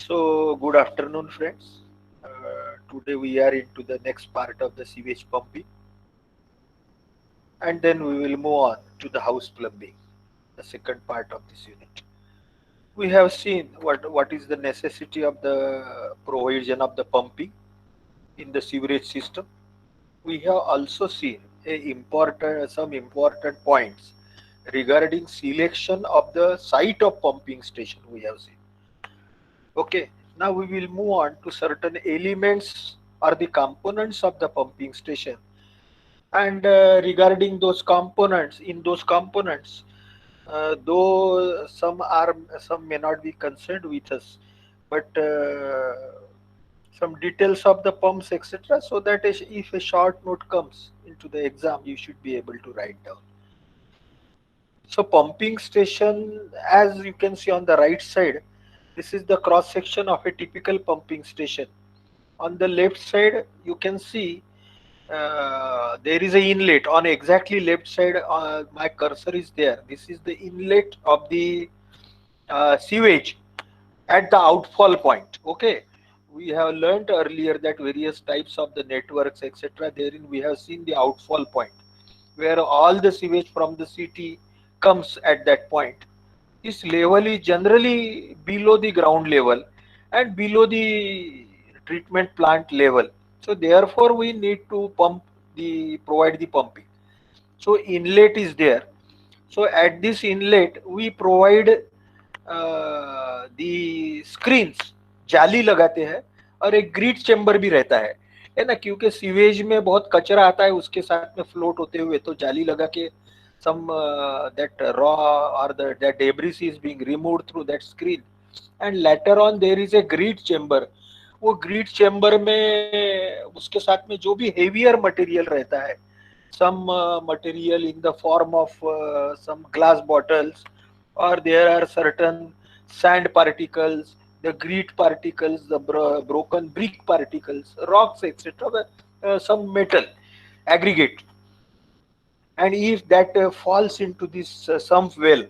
So, good afternoon, friends. Today we are into the next part of the sewage pumping, and then we will move on to the house plumbing, the second part of this unit. We have seen what is the necessity of the provision of the pumping in the sewerage system. We have also seen some important points regarding selection of the site of pumping station. We have seen. Okay, now we will move on to certain elements or the components of the pumping station. And regarding those components, in those components, though some may not be concerned with us, but some details of the pumps, etc., so that if a short note comes into the exam, you should be able to write down. So pumping station, as you can see on the right side, this is the cross section of a typical pumping station. On the left side, you can see there is a inlet. On exactly left side, my cursor is there. This is the inlet of the sewage at the outfall point. Okay, we have learned earlier that various types of the networks, etc., therein we have seen the outfall point where all the sewage from the city comes at that point. This level is generally below the ground level and below the treatment plant level. So therefore we need to provide the pumping. So inlet is there. So at this inlet we provide the screens, जाली लगाते हैं और एक greet chamber भी रहता है ना, क्योंकि सीवेज में बहुत कचरा आता है उसके साथ में फ्लोट होते हुए, तो जाली लगा के some that raw or the that debris is being removed through that screen, and later on there is a grit chamber. वो ग्रीट चेम्बर में उसके साथ में जो भी हेवियर मटेरियल रहता है, some material in the form of some glass bottles, or there are certain sand particles, the grit particles, the broken brick particles, rocks, etc., some metal aggregate, and if that falls into this sump well,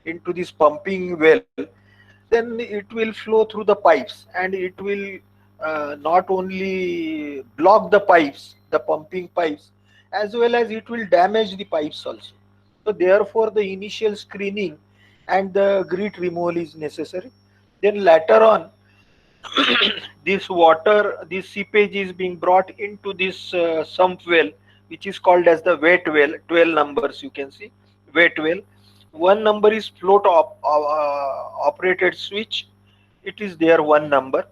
into this pumping well, then it will flow through the pipes, and it will not only block the pipes, the pumping pipes, as well as it will damage the pipes also. So therefore the initial screening and the grit removal is necessary. Then later on, this seepage is being brought into this sump well, which is called as the wet well. 12 numbers you can see, wet well. One number is operated switch. It is there, one number.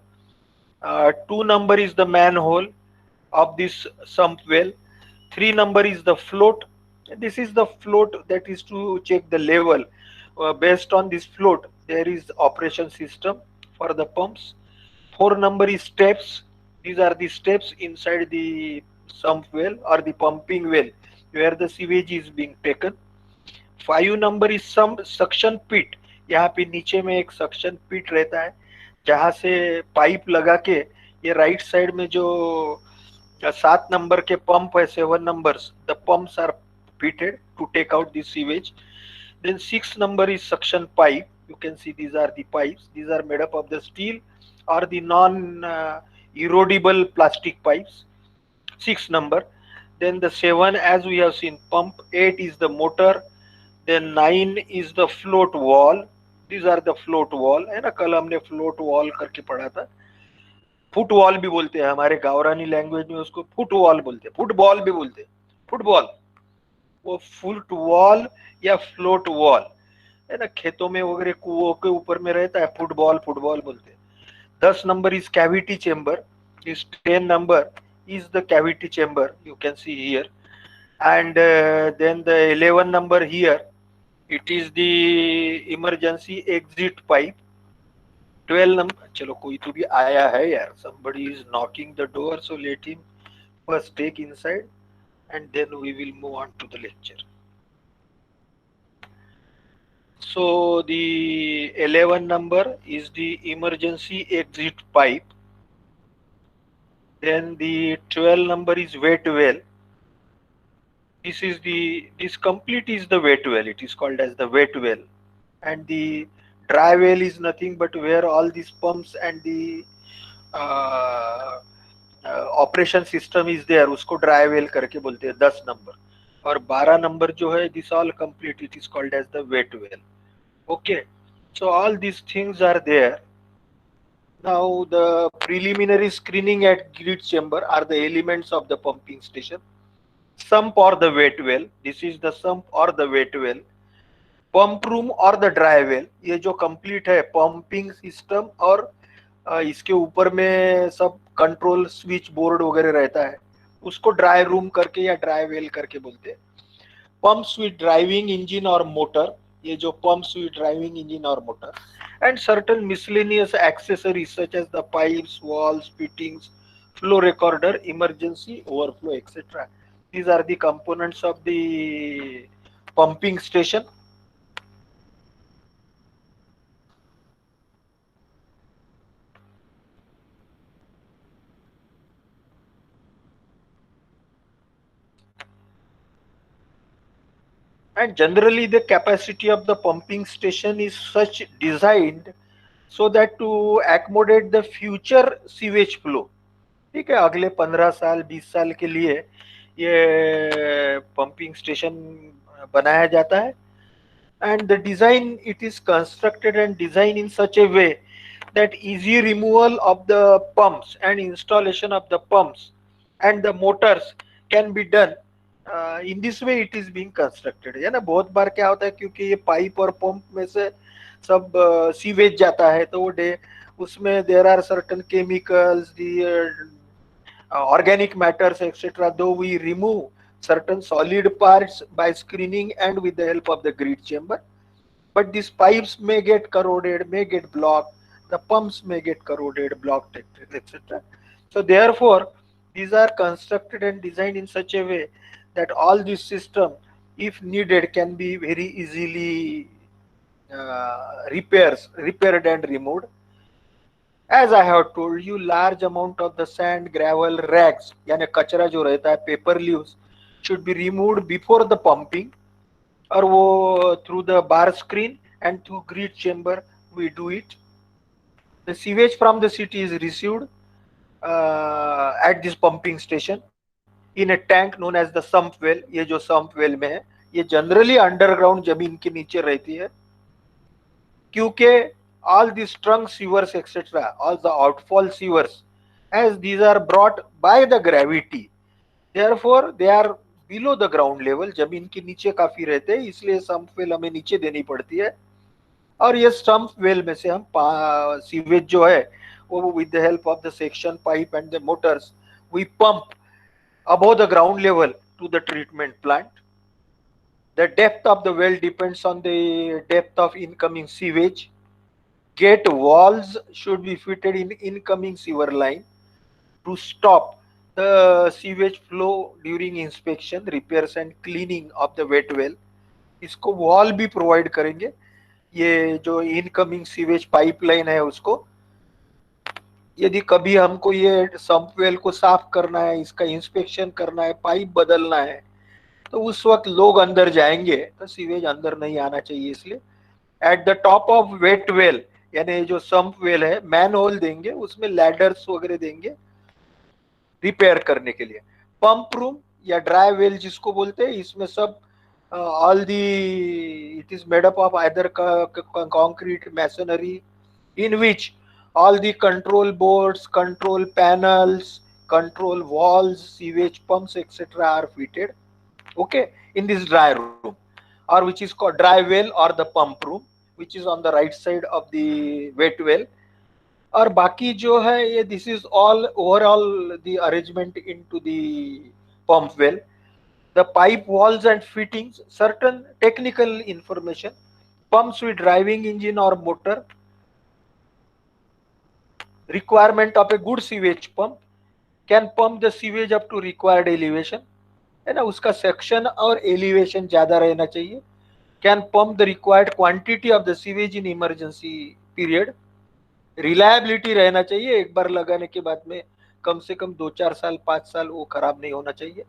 Two number is the manhole of this sump well. Three number is the float. This is the float that is to check the level. Based on this float, there is operation system for the pumps. Four number is steps. These are the steps inside the sump well or the pumping well where the sewage is being taken. 5 number is some suction pit. यहाँ पे नीचे में एक suction पिट रहता है जहां से pipe लगा के ये राइट साइड में जो 7 नंबर के पंप है, 7 numbers, the pumps are fitted to take out the sewage. Then 6 number is suction pipe. You can see these are the pipes. These are made up of the steel or the non-erodible plastic pipes. 6 number. Then the 7, as we have seen, pump. 8 is the motor. Then 9 is the float wall. These are the float wall है ना, कल हमने float wall करके पढ़ा था. Foot wall भी बोलते हैं हमारे गावरानी लैंग्वेज में, उसको फुट वॉल बोलते हैं, फुटबॉल भी बोलते हैं, फुटबॉल. वो फुट वॉल या फ्लोट वॉल है ना, खेतों में वगैरह कुओं के ऊपर में रहता है, फुटबॉल फुटबॉल बोलते हैं. 10 नंबर इज कैविटी चेम्बर. इस 10 number is the cavity chamber, you can see here. And then the 11 number here, it is the emergency exit pipe. 12 number, चलो कोई तो भी आया है यार, somebody is knocking the door, so let him first take inside and then we will move on to the lecture. So the 11 number is the emergency exit pipe. Then the 12 number is wet well. This complete is the wet well. It is called as the wet well. And the Dry well is nothing but where all these pumps and the uh, operation system is there, उसको dry well करके बोलते हैं 10 number. और 12 number जो है this all complete, it is called as the wet well. Okay, so all these things are there. Now the preliminary screening at grid chamber are the elements of the pumping station. Sump or the wet well, this is the sump or the wet well. Pump room और the dry well, ये जो complete है pumping system, और इसके ऊपर में सब control switch board वगैरह रहता है, उसको ड्राई रूम करके या ड्राई वेल करके बोलते हैं। पंप्स विद ड्राइविंग इंजन और मोटर, ये जो पंप्स विद ड्राइविंग इंजन और motor, and certain miscellaneous accessories such as the pipes, walls, fittings, flow recorder, emergency overflow, etc. These are the components of the pumping station. And generally the capacity of the pumping station is such designed so that to accommodate the future sewage flow. ठीक है, अगले 15 साल 20 साल के लिए ये pumping station बनाया जाता है। and the design, it is constructed and designed in such a way that easy removal of the pumps and installation of the pumps and the motors can be done in this way it is being constructed, है ना। बहुत बार क्या होता है, क्योंकि ये pipe और pump में से सब सीवेज जाता है, तो वो डे उसमें there are certain chemicals, organic matters, etc. Though we remove certain solid parts by screening and with the help of the grid chamber, but these pipes may get corroded, may get blocked, the pumps may get corroded, blocked, etc. So therefore, these are constructed and designed in such a way that all this system, if needed, can be very easily repaired and removed. As I have told you, large amount of the sand, gravel, rags, यानी कचरा जो रहता है, paper leaves, should be removed before the pumping, और वो through the bar screen and through grid chamber we do it. The sewage from the city is received at this pumping station in a tank known as the sump well. ये जो sump well में है, ये generally underground जमीन के नीचे रहती है, क्योंकि all these trunk sewers, etc., all the outfall sewers, as these are brought by the gravity, therefore they are below the ground level, जमीन के नीचे काफी रहते हैं, इसलिए सम्प वेल हमें नीचे देनी पड़ती है। और ये सम्प वेल में से हम सीवेज जो है वो with the help of the section pipe and the motors we pump above the ground level to the treatment plant. The depth of the well depends on the depth of incoming sewage. Gate walls should be fitted in incoming sewer line to stop the sewage flow during inspection, repairs and cleaning of the wet well. इसको wall भी provide करेंगे, ये जो incoming sewage pipeline है उसको, यदि कभी हमको ये सम्प वेल को साफ करना है, इसका इंस्पेक्शन करना है, पाइप बदलना है, तो उस वक्त लोग अंदर जाएंगे तो सीवेज अंदर नहीं आना चाहिए, इसलिए at the top of wet well, यानी जो सम्प वेल है, मैन होल देंगे, उसमें लैडर्स वगैरह देंगे रिपेयर करने के लिए। पंप रूम या ड्राई वेल जिसको बोलते हैं, इसमें सब all the it is made up of either concrete masonry in which all the control boards, control panels, control walls, sewage pumps, etc. are fitted, okay, in this dry room, or which is called dry well or the pump room, which is on the right side of the wet well. और बाकी जो है ये this is all overall the arrangement into the pump well, the pipe walls and fittings, certain technical information, pumps with driving engine or motor, requirement of a good sewage pump, can pump the sewage up to required elevation, है ना, उसका section और elevation ज्यादा रहना चाहिए, can pump the required quantity of the sewage in emergency period, reliability रहना चाहिए, एक बार लगाने के बाद में कम से कम 2-4 साल 5 साल वो खराब नहीं होना चाहिए।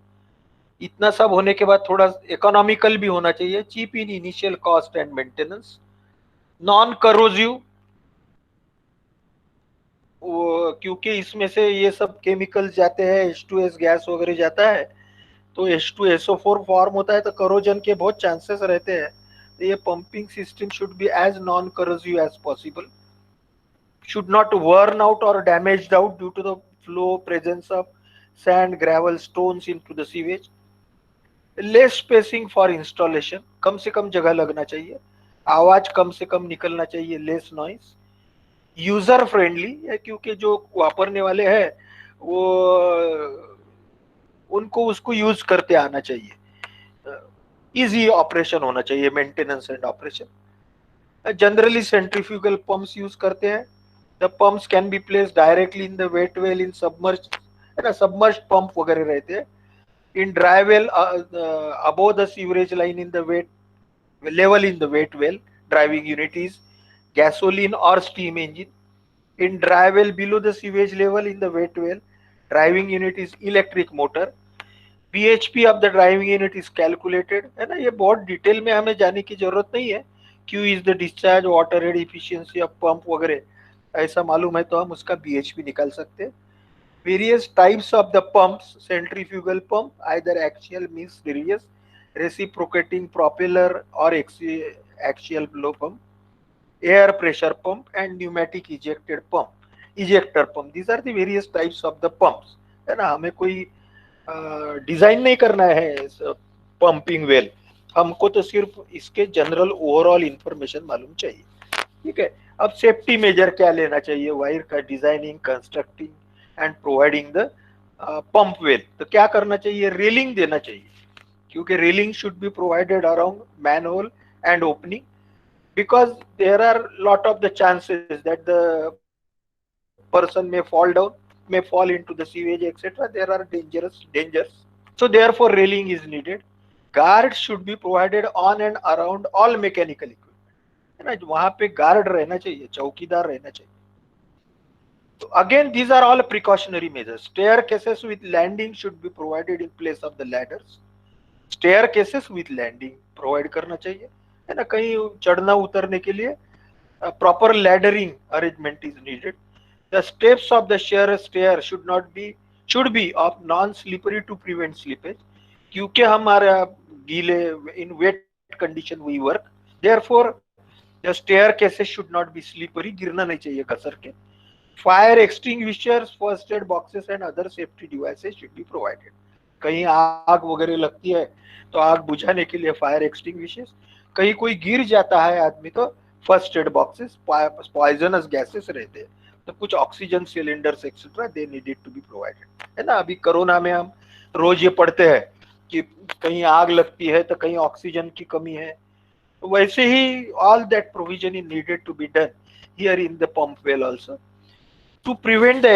इतना सब होने के बाद थोड़ा इकोनॉमिकल भी होना चाहिए, cheap in initial cost and maintenance, non corrosive, क्योंकि इसमें से ये सब केमिकल्स जाते हैं, H2S गैस वगैरह जाता है, तो H2SO4 फॉर्म होता है, तो करोजन के बहुत चांसेस रहते हैं। तो ये pumping system should be as non corrosive as possible, should not worn out or damaged out due to the flow presence of sand, gravel, stones into the sewage. Less spacing for installation, कम से कम जगह लगना चाहिए, आवाज कम से कम निकलना चाहिए, लेस नॉइस। यूजर फ्रेंडली है, क्योंकि जो वापरने वाले हैं वो उनको उसको यूज करते आना चाहिए, इजी ऑपरेशन होना चाहिए, maintenance and operation. Generally centrifugal pumps use करते हैं। The pumps can be place directly in the wet well, in submerge, है ना, सबमर्ज पंप वगैरह रहते हैं। In dry well above the sewerage line in the wet level in the wet well. Driving unit is gasoline or steam engine. In dry well below the sewage level in the wet well, driving unit is electric motor. bhp of the driving unit is calculated, है ना, ये बहुत detail में हमें जाने की जरूरत नहीं है। q is the discharge water head efficiency of pump वगैरह ऐसा मालूम है तो हम उसका bhp निकाल सकते हैं। Various types of the pumps: centrifugal pump, either axial means series, reciprocating propeller or axial flow pump, air pressure pump, and pneumatic ejected pump, ejector pump. These are the various types of the pumps, है ना। हमें कोई design नहीं करना है pumping well, हमको तो सिर्फ इसके जनरल ओवरऑल इंफॉर्मेशन मालूम चाहिए। ठीक है। अब सेफ्टी मेजर क्या लेना चाहिए वायर का designing, constructing and providing the pump well, तो क्या करना चाहिए, रेलिंग देना चाहिए, क्योंकि railing should be provided around manhole and opening, because there are lot of the chances that the person may fall down, may fall into the sewage, etc. There are dangers, so therefore railing is needed. Guard should be provided on and around all mechanical equipment, है ना, वहां पे guard रहना चाहिए, चौकीदार रहना चाहिए। तो again these are all precautionary measures. Staircases with landing should be provided in place of the ladders. Staircases with landing provide करना चाहिए, है ना, कहीं चढ़ना उतरने के लिए proper laddering arrangement is needed. The steps of the shear stair should be of non-slippery to prevent slippage, क्योंकि हमारा गीले in wet condition we work, therefore the staircases should not be slippery, गिरना नहीं चाहिए घसर के। Fire extinguishers, first aid boxes and other safety devices should be provided. कहीं आग वगैरह लगती है तो आग बुझाने के लिए फायर एक्सटिंग्विशर्स, कहीं कोई गिर जाता है आदमी तो first aid boxes, poisonous gases रहते हैं तो कुछ oxygen cylinders etcetera they needed to be provided, है ना। अभी कोरोना में हम रोज ये पढ़ते हैं कि कहीं आग लगती है तो कहीं ऑक्सीजन की कमी है, तो वैसे ही all that provision is needed to be done here in the pump well also. To prevent the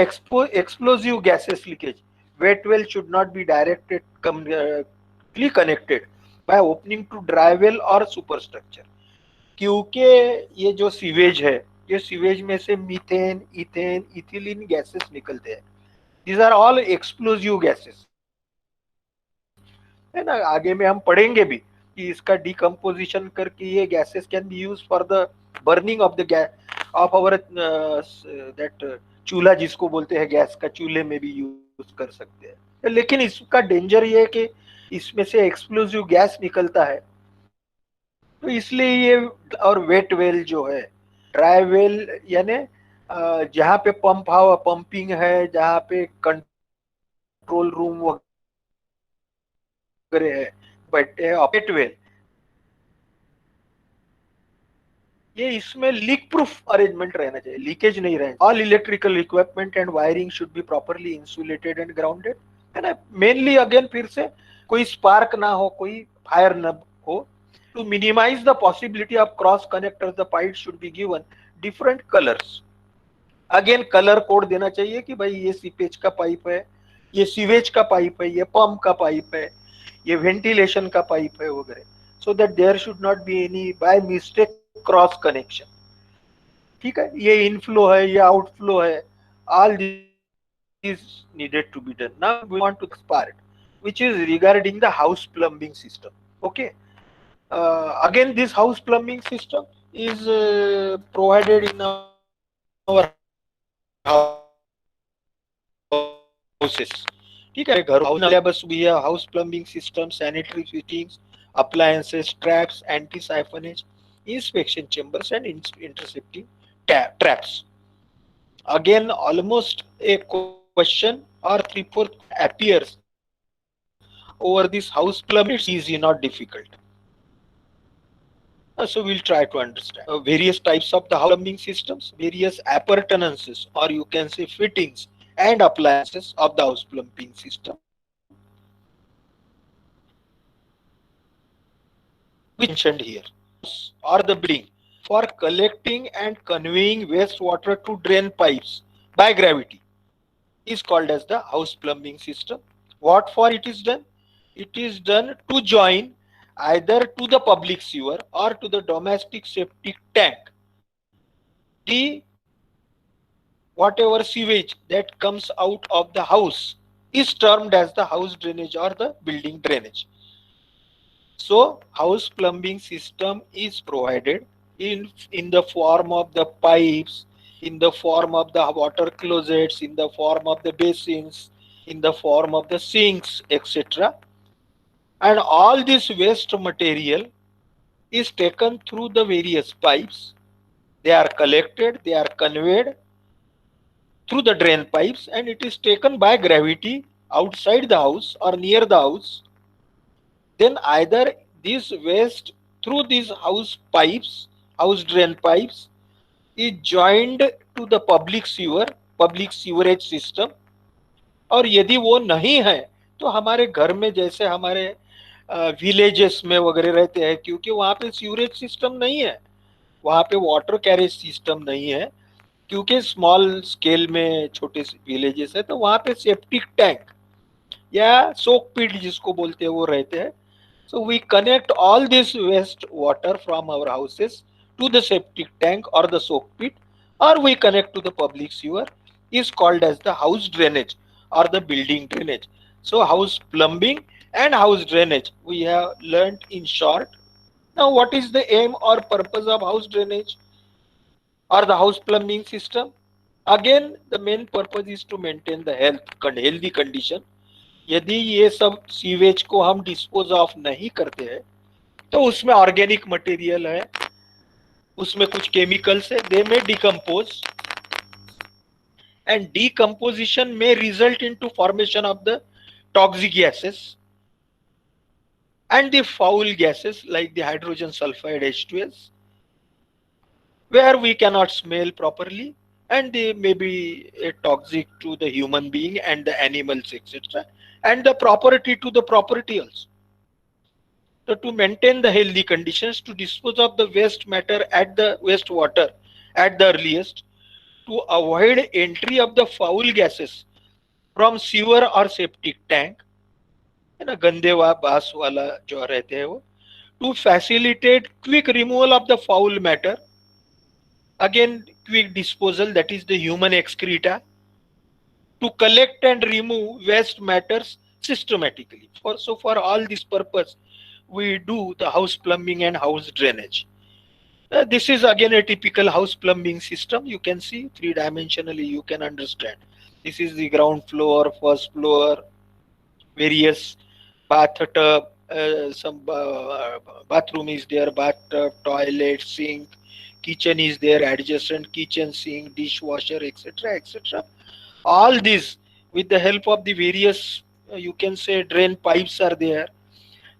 explosive gases leakage, wet well should not be directly connected by opening to dry well or superstructure, क्योंकि ये जो sewage है, ये sewage में से methane, ethane, ethylene gases निकलते हैं। These are all explosive gases, है ना। आगे में हम पढ़ेंगे भी कि इसका डिकम्पोजिशन करके ये gases can be use for the burning of the gas of our that चूल्हा जिसको बोलते हैं गैस का, चूल्हे में भी यूज कर सकते हैं। लेकिन इसका डेंजर ये है कि इसमें से एक्सप्लोजिव गैस निकलता है, तो इसलिए ये, और वेट वेल जो है, ड्राई वेल यानी जहाँ पे पंप हवा पंपिंग है, जहाँ पे कंट्रोल रूम वगैरह है, बट वेट वेल ये इसमें लीक प्रूफ अरेंजमेंट रहना चाहिए, लीकेज नहीं रहना। All electrical equipment and wiring should be properly insulated and grounded, है ना। मेनली अगेन फिर से कोई स्पार्क ना हो, कोई फायर न हो। To minimize the possibility of cross connectors, the pipe should be given different colours. Again colour code देना चाहिए कि भाई ये सीपेज का पाइप है, ये सीवेज का पाइप है, ये पंप का पाइप है, ये वेंटिलेशन का पाइप है वगैरह, so that there should not be any by mistake cross connection. ठीक है, ये इनफ्लो है, ये आउटफ्लो है, all this needed to be done. Now we want to this part which is regarding the house plumbing system. Okay, again this house plumbing system is provided in our houses. ठीक है, हमारे घरों में syllabus भी है, house plumbing system, sanitary fittings, appliances, traps, anti-siphonage, inspection chambers, and intercepting traps. Again, almost a question or three-fourth question appears over this house plumbing system. It's easy, not difficult. So we'll try to understand. Various types of the house plumbing systems, various appurtenances, or you can say fittings and appliances of the house plumbing system, which mentioned here. Or the building for collecting and conveying wastewater to drain pipes by gravity is called as the house plumbing system. What for it is done? It is done to join either to the public sewer or to the domestic septic tank the whatever sewage that comes out of the house is termed as the house drainage or the building drainage. So house plumbing system is provided in the form of the pipes, in the form of the water closets, in the form of the basins, in the form of the sinks, etc. And all this waste material is taken through the various pipes. They are collected, they are conveyed through the drain pipes, and it is taken by gravity outside the house or near the house. Then either this waste through these house pipes, house drain pipes, is joined to the public sewerage system, और यदि वो नहीं है तो हमारे घर में जैसे हमारे विलेजेस में वगैरह रहते हैं, क्योंकि वहाँ पे सीवरेज सिस्टम नहीं है, वहाँ पे वाटर कैरेज सिस्टम नहीं है, क्योंकि स्मॉल स्केल में छोटे विलेजेस है, तो वहाँ पे सेप्टिक टैंक या सोक पिट जिसको बोलते हैं वो रहते हैं. So we connect all this waste water from our houses to the septic tank or the soak pit, or we connect to the public sewer, is called as the house drainage or the building drainage. So house plumbing and house drainage we have learnt in short. Now what is the aim or purpose of house drainage or the house plumbing system? Again, the main purpose is to maintain the healthy condition. यदि ये सब sewage को हम dispose of नहीं करते हैं तो उसमें ऑर्गेनिक मटेरियल है, उसमें कुछ केमिकल्स है, दे में decompose, and decomposition may result into formation of the toxic gases and the foul gases like the hydrogen sulfide H2S, where we cannot smell properly, and they may be toxic to the human being and the animals, etc., and the property to the property also. So to maintain the healthy conditions, to dispose of the waste matter at the wastewater at the earliest, to avoid entry of the foul gases from sewer or septic tank, है ना, गंदे बास वाला जो रहते हैं वो, to facilitate quick removal of the foul matter, again quick disposal, that is the human excreta, to collect and remove waste matters systematically. For all this purpose, we do the house plumbing and house drainage. This is again a typical house plumbing system. You can see three-dimensionally, you can understand. This is the ground floor, first floor, various bathtub, some bathroom is there, bathtub, toilet, sink, kitchen is there, adjacent kitchen, sink, dishwasher, etc., etc. All these with the help of the various, you can say, drain pipes are there.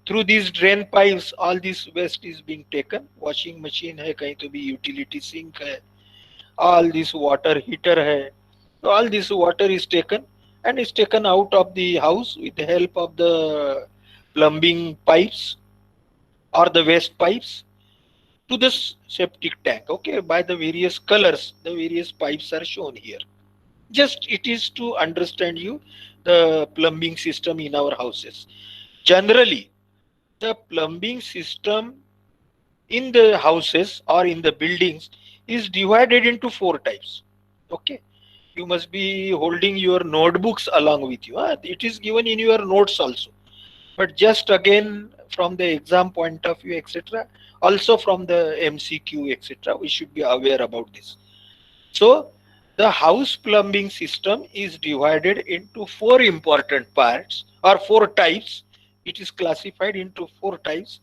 Through these drain pipes all this waste is being taken. Washing machine है, कहीं तो भी utility sink है, all this water heater है, so all this water is taken and is taken out of the house with the help of the plumbing pipes or the waste pipes to the septic tank. Okay, by the various colors the various pipes are shown here. Just it is to understand you the plumbing system in our houses. Generally the plumbing system in the houses or in the buildings is divided into four types. Okay, you must be holding your notebooks along with you. It is given in your notes also, but just again from the exam point of view, etc. Also from the MCQ, etc. We should be aware about this. So the house plumbing system is divided into four important parts or four types. It is classified into four types.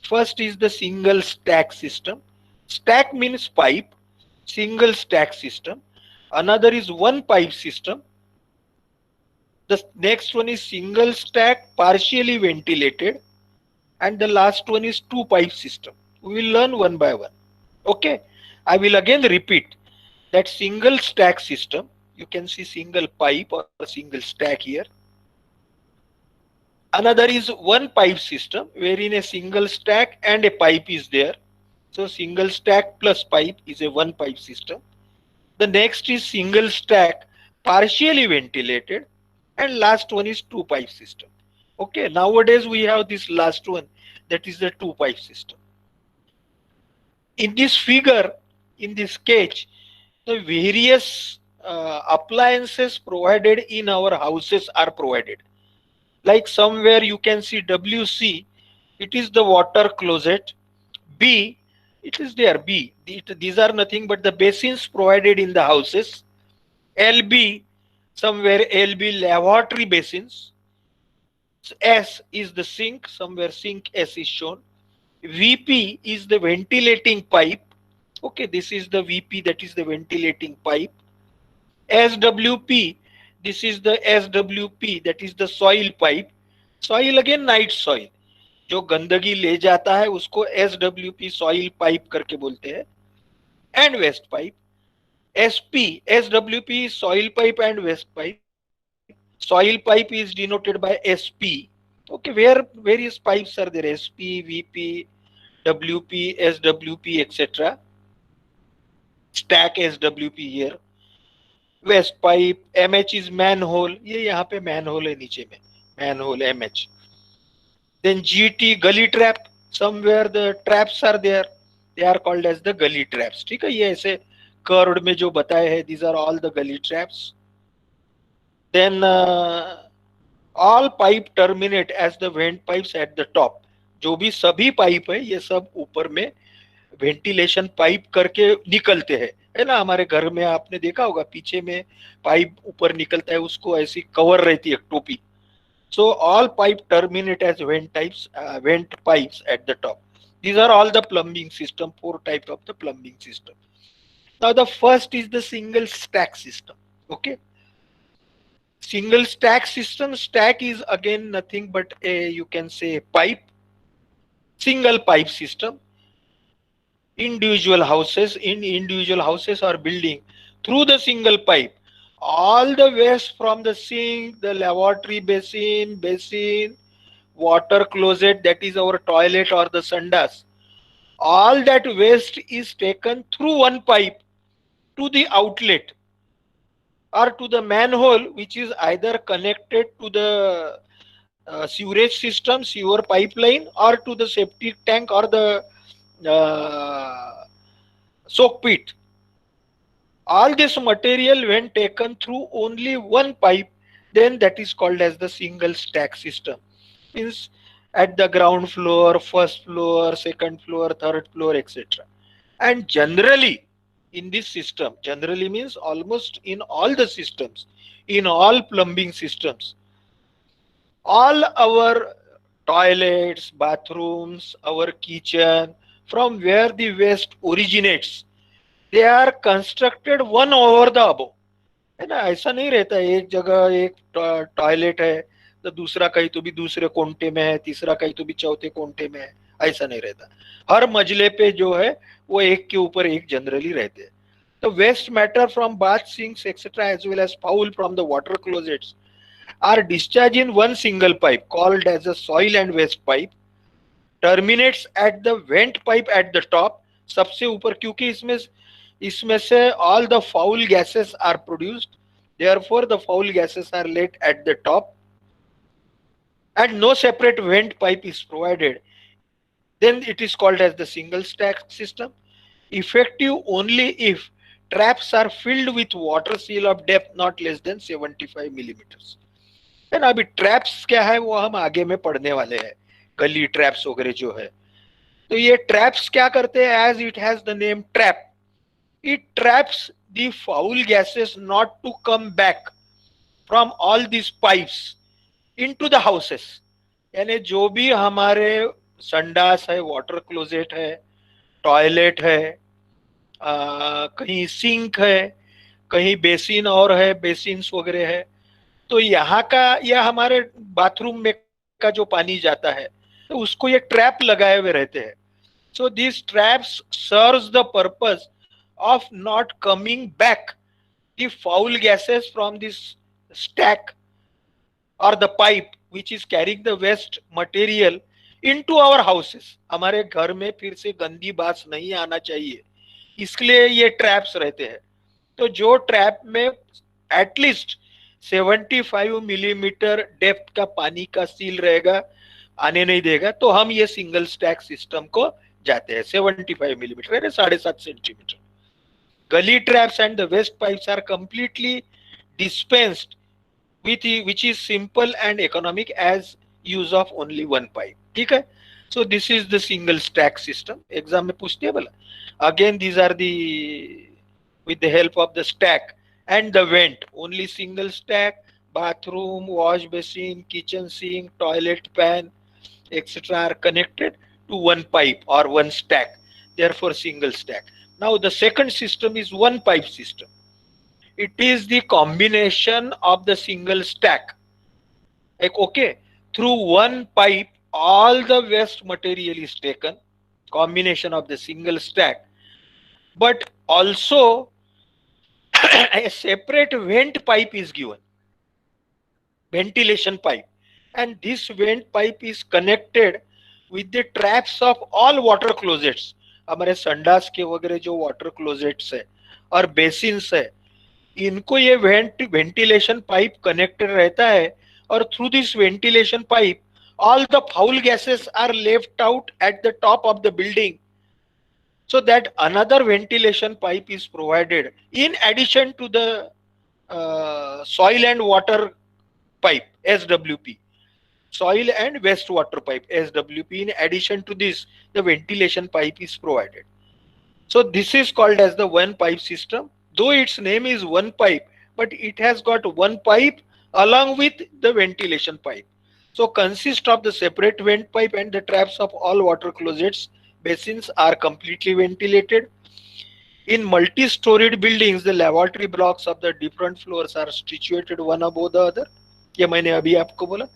First is the single stack system. Stack means pipe, single stack system. Another is one pipe system. The next one is single stack, partially ventilated. And the last one is two pipe system. We will learn one by one. Okay. I will again repeat that single stack system. You can see single pipe or single stack here. Another is one pipe system wherein a single stack and a pipe is there. So single stack plus pipe is a one pipe system. The next is single stack partially ventilated, and last one is two pipe system. Okay, nowadays we have this last one, that is the two pipe system. In this figure, in this sketch, the various appliances provided in our houses are provided. Like somewhere you can see WC, it is the water closet. B, it is there, B. These are nothing but the basins provided in the houses. LB, somewhere LB lavatory basins. S is the sink, somewhere sink S is shown. VP is the ventilating pipe. Okay, this is the VP, that is the ventilating pipe. SWP, this is the SWP, that is the soil pipe. Soil again night soil, जो गंदगी ले जाता है उसको SWP soil pipe करके बोलते हैं. And waste pipe. SP, SWP is soil pipe and waste pipe. Soil pipe is denoted by SP. Okay, where various pipes are there, SP, VP, WP, SWP, etc. Stack SWP here. Waste pipe. MH is manhole. ये यहाँ पे manhole है नीचे में. Manhole MH. Then GT, gully trap. Somewhere the traps are there. They are called as the gully traps. ठीक है, ये ऐसे curved में जो बताए हैं, these are all the gully traps. Then all pipe terminate as the vent pipes at the top. जो भी सभी पाइप है ये सब ऊपर में वेंटिलेशन पाइप करके निकलते हैं, है ना. हमारे घर में आपने देखा होगा पीछे में पाइप ऊपर निकलता है, उसको ऐसी कवर रहती है टोपी. So all pipe terminate as vent pipes at the top. These are all the plumbing system, four types of the plumbing system. Now the first is the single stack system. Okay. Single stack system. Stack is again nothing but a, you can say, pipe. Single pipe system. Individual houses or building, through the single pipe, all the waste from the sink, the lavatory basin, water closet, that is our toilet or the sandas, all that waste is taken through one pipe to the outlet or to the manhole, which is either connected to the sewerage system, sewer pipeline, or to the septic tank or the soak pit. All this material when taken through only one pipe, then that is called as the single stack system. Means at the ground floor, first floor, second floor, third floor, etc. And generally in this system, generally means almost in all the systems, in all plumbing systems, all our toilets, bathrooms, our kitchen, from where the waste originates, they are constructed one over the above. है ना, ऐसा नहीं रहता है एक जगह एक toilet है तो दूसरा कहीं तो भी दूसरे कोंटे में है, तीसरा कहीं तो भी चौथे कोंटे में है, ऐसा नहीं रहता. हर मजले पे जो है वो एक के ऊपर एक जनरली रहते हैं. तो waste matter from bath sinks etcetera as well as foul from the water closets are discharged in one single pipe called as a soil and waste pipe, terminates at the vent pipe at the top. सबसे ऊपर, क्योंकि इसमें से all the foul gases are produced, therefore the foul gases are let at the top and no separate vent pipe is provided. Then it is called as the single stack system, effective only if traps are filled with water seal of depth not less than 75 millimeters. है ना. अभी traps क्या है वो हम आगे में पढ़ने वाले हैं. गली ट्रैप्स वगैरह जो है। तो ये ट्रैप्स क्या करते हैं, as it has the name trap, it traps the foul gases not to come back from all this pipes into the houses. यानी जो भी हमारे संडास है, वाटर क्लोजेट है, टॉयलेट है, कहीं सिंक है, कहीं बेसिन और है, बेसिन्स वगैरह है, तो यहाँ का या हमारे बाथरूम में का जो पानी जाता है तो उसको ये ट्रैप लगाए हुए रहते हैं। So this traps serves the purpose of not coming back the foul gases from this stack or the pipe which is carrying the waste material into our houses। हमारे घर में फिर से गंदी बात नहीं आना चाहिए, इसलिए ये ट्रैप्स रहते हैं। तो जो ट्रैप में एटलीस्ट 75 मिलीमीटर डेप्थ का पानी का सील रहेगा, आने नहीं देगा, तो हम ये सिंगल स्टैक सिस्टम को जाते हैं। 75 millimetre 7.5 centimetre. Gully traps and the waste pipes are completely dispensed which is simple and economic as use of only one pipe। ठीक है। so this is the single stack system, exam में पूछते हैं बोला। again these are the with the help of the stack and the vent, only single stack, bathroom, wash basin, kitchen sink, toilet pan, etc. are connected to one pipe or one stack, therefore single stack। now the second system is one pipe system। it is the combination of the single stack, like okay, through one pipe all the waste material is taken, combination of the single stack, but also a separate vent pipe is given, ventilation pipe, and this vent pipe is connected with the traps of all water closets। हमारे संडास के वगैरह जो water closets है और basins है, इनको ये वेंटिलेशन पाइप कनेक्टेड रहता है, और through this ventilation pipe all the foul gases are left out at the top of the building, so that another ventilation pipe is provided in addition to the soil and water pipe SWP, soil and wastewater pipe SWP, in addition to this the ventilation pipe is provided। so this is called as the one pipe system, though its name is one pipe, but it has got one pipe along with the ventilation pipe। so consist of the separate vent pipe, and the traps of all water closets basins are completely ventilated। in multi-storied buildings the lavatory blocks of the different floors are situated one above the other, ये मैंने अभी आपको बोला,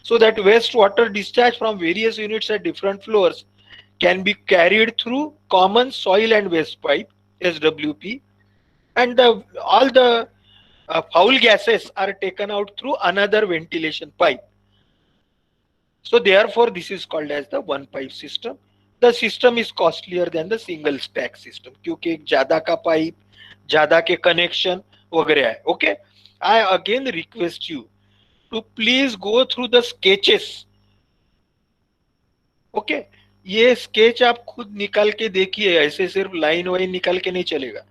so that wastewater discharge from various units at different floors can be carried through common soil and waste pipe SWP, and all the foul gases are taken out through another ventilation pipe। so therefore this is called as the one pipe system। the system is costlier than the single stack system, क्योंकि एक ज्यादा का pipe, ज्यादा के connection वगैरह है। Okay, I again request you to please go through the sketches। Okay, ये sketch आप खुद निकाल के देखिए, ऐसे सिर्फ लाइन वाइन निकाल के नहीं चलेगा,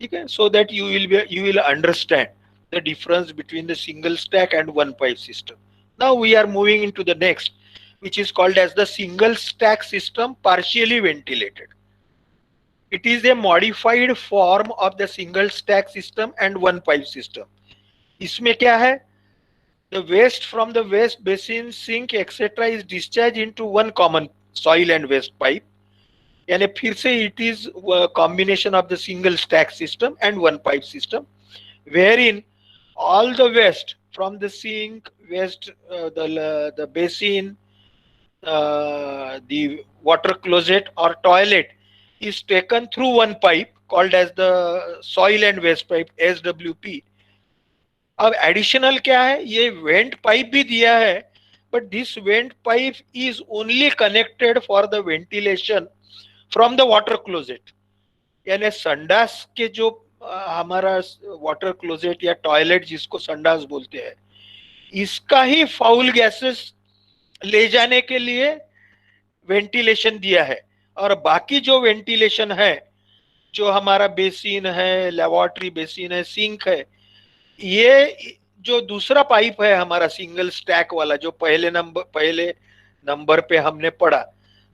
ठीक है। So that you will understand the difference between the single stack and one pipe system। now we are moving into the next, which is called as the single stack system partially ventilated। it is a modified form of the single stack system and one pipe system। इसमें क्या है, the waste from the waste basin, sink etc is discharged into one common soil and waste pipe। यानी फिर से it is a combination of the single stack system and one pipe system, wherein all the waste from the sink, waste, the basin, the water closet or toilet is taken through one pipe called as the soil and waste pipe SWP। अब additional क्या है, ये went pipe भी दिया है, but this went pipe is only connected for the ventilation from the water closet. यानी संडास के जो हमारा वाटर क्लोजेट या टॉयलेट जिसको संडास बोलते हैं, इसका ही फाउल गैसेस ले जाने के लिए वेंटिलेशन दिया है, और बाकी जो वेंटिलेशन है, जो हमारा बेसिन है, लेबोरेटरी बेसिन है, सिंक है, ये जो दूसरा पाइप है हमारा सिंगल स्टैक वाला, जो पहले नंबर पे हमने पढ़ा,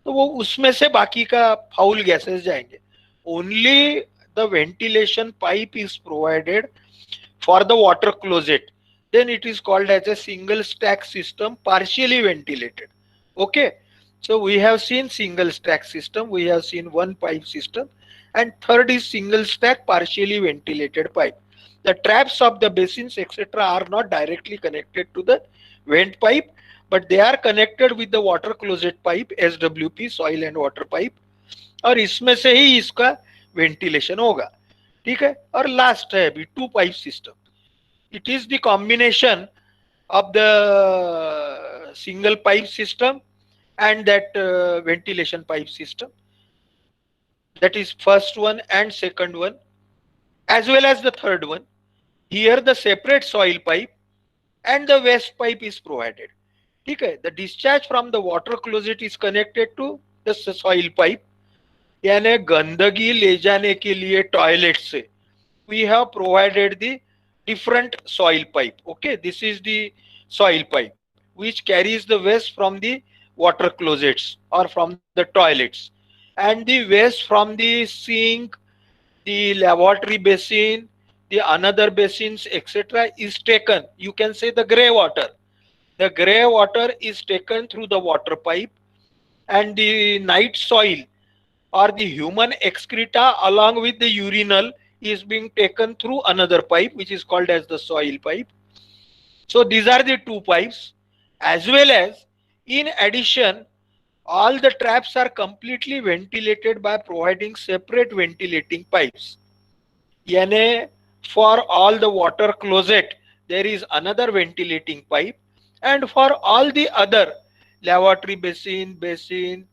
तो वो उसमें से बाकी का फाउल गैसेस जाएंगे. Only the ventilation pipe is provided for the water closet, then it is called as a single stack system partially ventilated. Okay, so we have seen single stack system, we have seen one pipe system, and third is single stack partially ventilated pipe. The traps of the basins etc are not directly connected to the vent pipe, but they are connected with the water closet pipe, SWP, soil and water pipe, और इसमें से ही इसका ventilation होगा. ठीक है. और last है अभी two pipe system. It is the combination of the single pipe system and that ventilation pipe system, that is first one and second one as well as the third one. Here the separate soil pipe and the waste pipe is provided. ठीक है. The discharge from the water closet is connected to the soil pipe, यानी गंदगी ले जाने के लिए toilet से we have provided the different soil pipe. Okay, this is the soil pipe which carries the waste from the water closets or from the toilets, and the waste from the sink, the lavatory basin, the another basins etc is taken. You can say the grey water. The grey water is taken through the water pipe, and the night soil or the human excreta along with the urinal is being taken through another pipe which is called as the soil pipe. So these are the two pipes, as well as in addition all the traps are completely ventilated by providing separate ventilating pipes. यानी for all the water closet there is another ventilating pipe, and for all the other lavatory basin,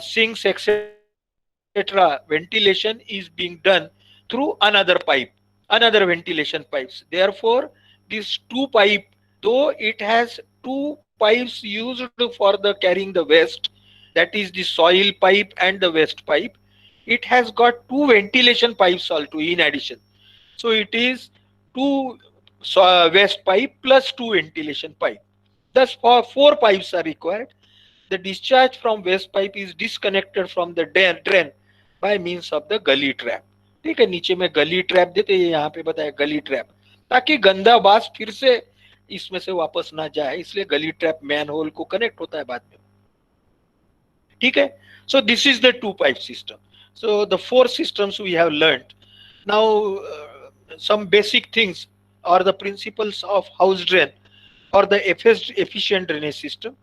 sinks etc ventilation is being done through another pipe, another ventilation pipes. Therefore this two pipe, though it has two pipes used for the carrying the waste, that is the soil pipe and the waste pipe, it has got two ventilation pipes also in addition. So it is two waste pipe plus two ventilation pipe. Thus four pipes are required. The discharge from waste pipe is disconnected from the drain by means of the gully trap. ठीक है. नीचे में गली trap देते हैं, यहाँ पे बताया गली ट्रैप, ताकि गंदा बास फिर से इसमें से वापस ना जाए, इसलिए गली ट्रैप मैन होल को कनेक्ट होता है बाद में. ठीक है. So this is the two pipe system. So the four systems we have learned. Now some basic things or the principles of house drain or the efficient drainage system.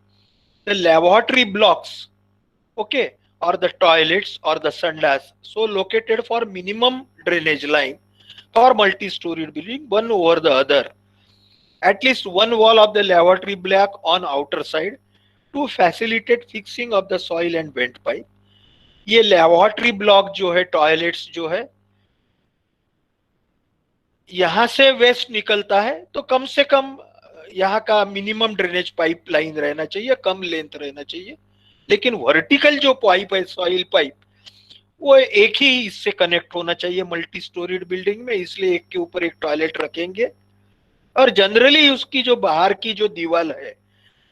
The lavatory blocks, okay, or the toilets or the sandas, so located for minimum drainage line for multi-storied building, one over the other. At least one wall of the lavatory block on outer side to facilitate fixing of the soil and vent pipe. ये lavatory block जो है, toilets जो है, यहाँ से waste निकलता है तो कम से कम यहाँ का मिनिमम ड्रेनेज पाइप लाइन रहना चाहिए, कम लेंथ रहना चाहिए. लेकिन वर्टिकल जो पाइप है, सॉइल पाइप, वो एक ही इससे कनेक्ट होना चाहिए मल्टी स्टोरीड बिल्डिंग में, इसलिए एक के ऊपर एक टॉयलेट रखेंगे. और जनरली उसकी जो बाहर की जो दीवार है,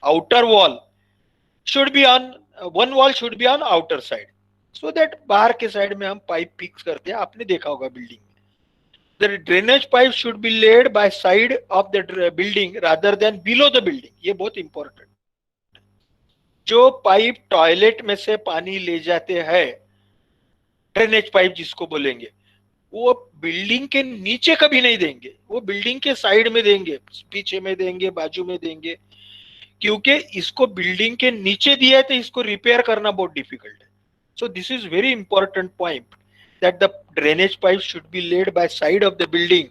outer wall should be on, one wall should be on outer side, so that बाहर के साइड में हम पाइप फिक्स करते हैं. आपने देखा होगा बिल्डिंग में. The drainage pipe should be laid by side of the building rather than below the building. ये बहुत इंपॉर्टेंट. जो पाइप टॉयलेट में से पानी ले जाते हैं, ड्रेनेज पाइप जिसको बोलेंगे, वो बिल्डिंग के नीचे कभी नहीं देंगे, वो बिल्डिंग के साइड में देंगे, पीछे में देंगे, बाजू में देंगे, क्योंकि इसको बिल्डिंग के नीचे दिया है तो इसको रिपेयर करना बहुत डिफिकल्ट है. So this is very important point, that the drainage pipe should be laid by side of the building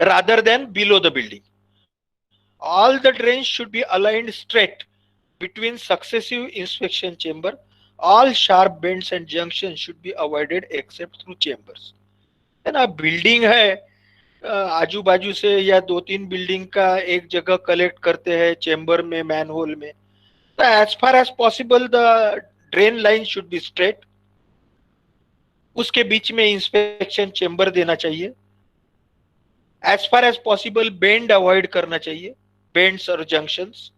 rather than below the building. All the drains should be aligned straight between successive inspection chamber. All sharp bends and junctions should be avoided except through chambers. है ना. Building है, आजू बाजू से या दो तीन building का एक जगह कलेक्ट करते हैं चेंबर में, मैन होल में, तो as far as possible the drain line should be straight. उसके बीच में इंस्पेक्शन चेंबर देना चाहिए. As far as possible bend avoid करना चाहिए, बेंड्स और जंक्शंस.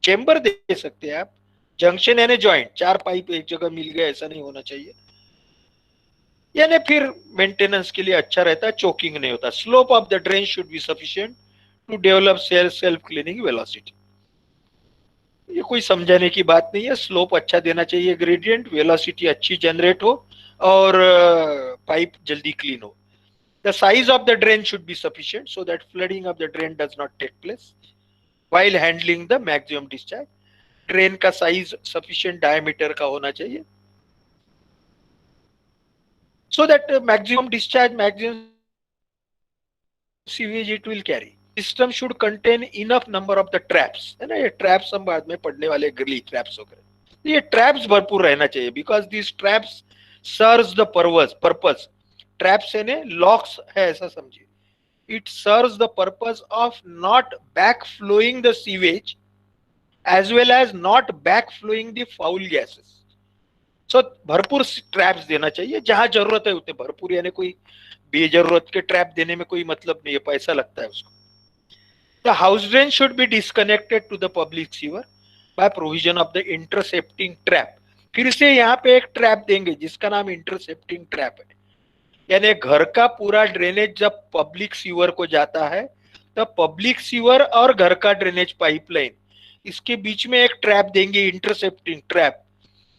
चेंबर दे सकते हैं आप, जंक्शन यानी जॉइंट, 4 पाइप एक जगह मिल गए ऐसा नहीं होना चाहिए, यानी फिर मेंटेनेंस के लिए अच्छा रहता है, चोकिंग नहीं होता। Slope of the drain should be sufficient to develop self cleaning velocity. ये कोई समझाने की बात नहीं है, स्लोप अच्छा देना चाहिए, ग्रेडियंट, वेलोसिटी अच्छी जनरेट हो और पाइप जल्दी क्लीन हो। The size of the drain should be sufficient so that flooding of the drain does not take place while handling the maximum discharge. Drain का साइज सफिशिएंट डायमीटर का होना चाहिए so that maximum discharge, maximum sewage it will carry. System should contain enough number of the traps, है ना, ये traps हम बाद में पढ़ने वाले, गली traps वगैरह, ये traps भरपूर रहना चाहिए because these traps serves the purpose. Traps यानी locks है ऐसा समझिए, it serves the purpose of not backflowing the sewage as well as not backflowing the foul gases. सो भरपूर ट्रैप्स देना चाहिए, जहां जरूरत है उतने भरपूर, यानी कोई बेजरूरत के ट्रैप देने में कोई मतलब नहीं है, पैसा लगता है उसको। The house drain should be disconnected to the public sewer by provision of the intercepting trap. फिर से यहाँ पे एक ट्रैप देंगे जिसका नाम इंटरसेप्टिंग ट्रैप है, यानी घर का पूरा ड्रेनेज जब पब्लिक सीवर को जाता है तब पब्लिक सीवर और घर का ड्रेनेज पाइपलाइन इसके बीच में एक ट्रैप देंगे, इंटरसेप्टिंग ट्रैप,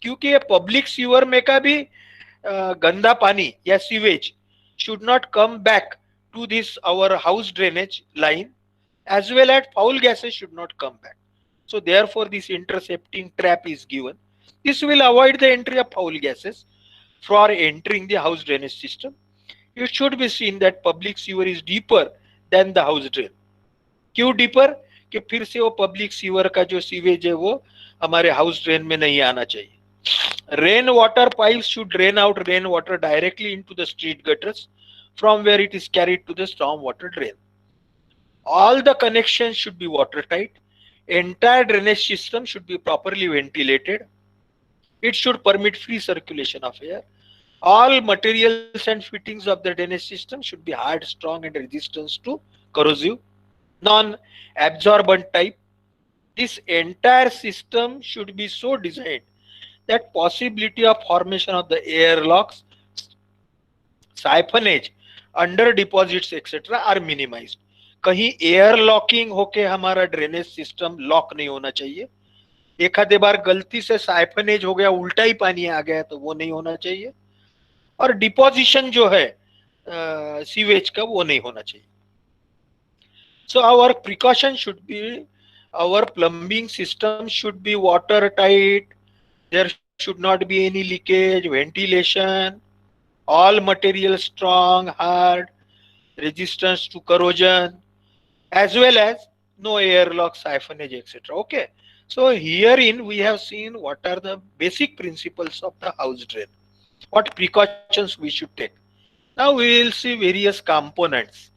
क्योंकि ये पब्लिक सीवर में का भी गंदा पानी या sewage should not come back to this our house drainage line as well as foul gases should not come back. So therefore this intercepting trap is given. This will avoid the entry of foul gases for entering the house drainage system. It should be seen that public sewer is deeper than the house drain. क्यों deeper? कि फिर से वो public sewer का जो sewage है वो हमारे हाउस ड्रेन में नहीं आना चाहिए। Rainwater pipes should drain out rainwater directly into the street gutters from where it is carried to the storm water drain. All the connections should be watertight. Entire drainage system should be properly ventilated. It should permit free circulation of air. All materials and fittings of the drainage system should be hard, strong and resistant to corrosive, non-absorbent type. This entire system should be so designed that possibility of formation of the airlocks, siphonage, under deposits etc. are minimized. कहीं air locking होके हमारा drainage system lock नहीं होना चाहिए। एक आधे बार गलती से साइफनेज हो गया, उल्टा ही पानी आ गया, तो वो नहीं होना चाहिए। और डिपोजिशन जो है सीवेज का वो नहीं होना चाहिए। So our precaution should be, our plumbing system should be water tight, there should not be any leakage, ventilation, all material strong, hard, resistance to corrosion, as well as no airlock, siphonage etc. Okay, so herein we have seen what are the basic principles of the house drain, what precautions we should take. Now we will see various components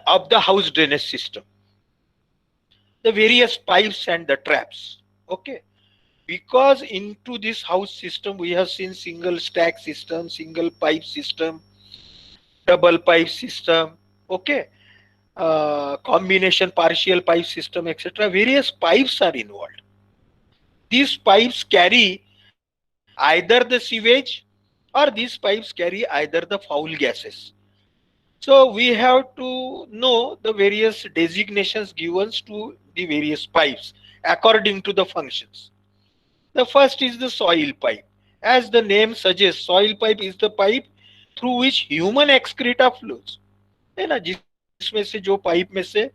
of the house drainage system, the various pipes and the traps. Okay, because into this house system we have seen single stack system, single pipe system, double pipe system, okay, combination partial pipe system etc. Various pipes are involved. These pipes carry either the sewage or these pipes carry either the foul gases. So we have to know the various designations given to the various pipes according to the functions. The first is the soil pipe. As the name suggests, soil pipe is the pipe through which human excreta flows. है ना, जिसमें से जो pipe में से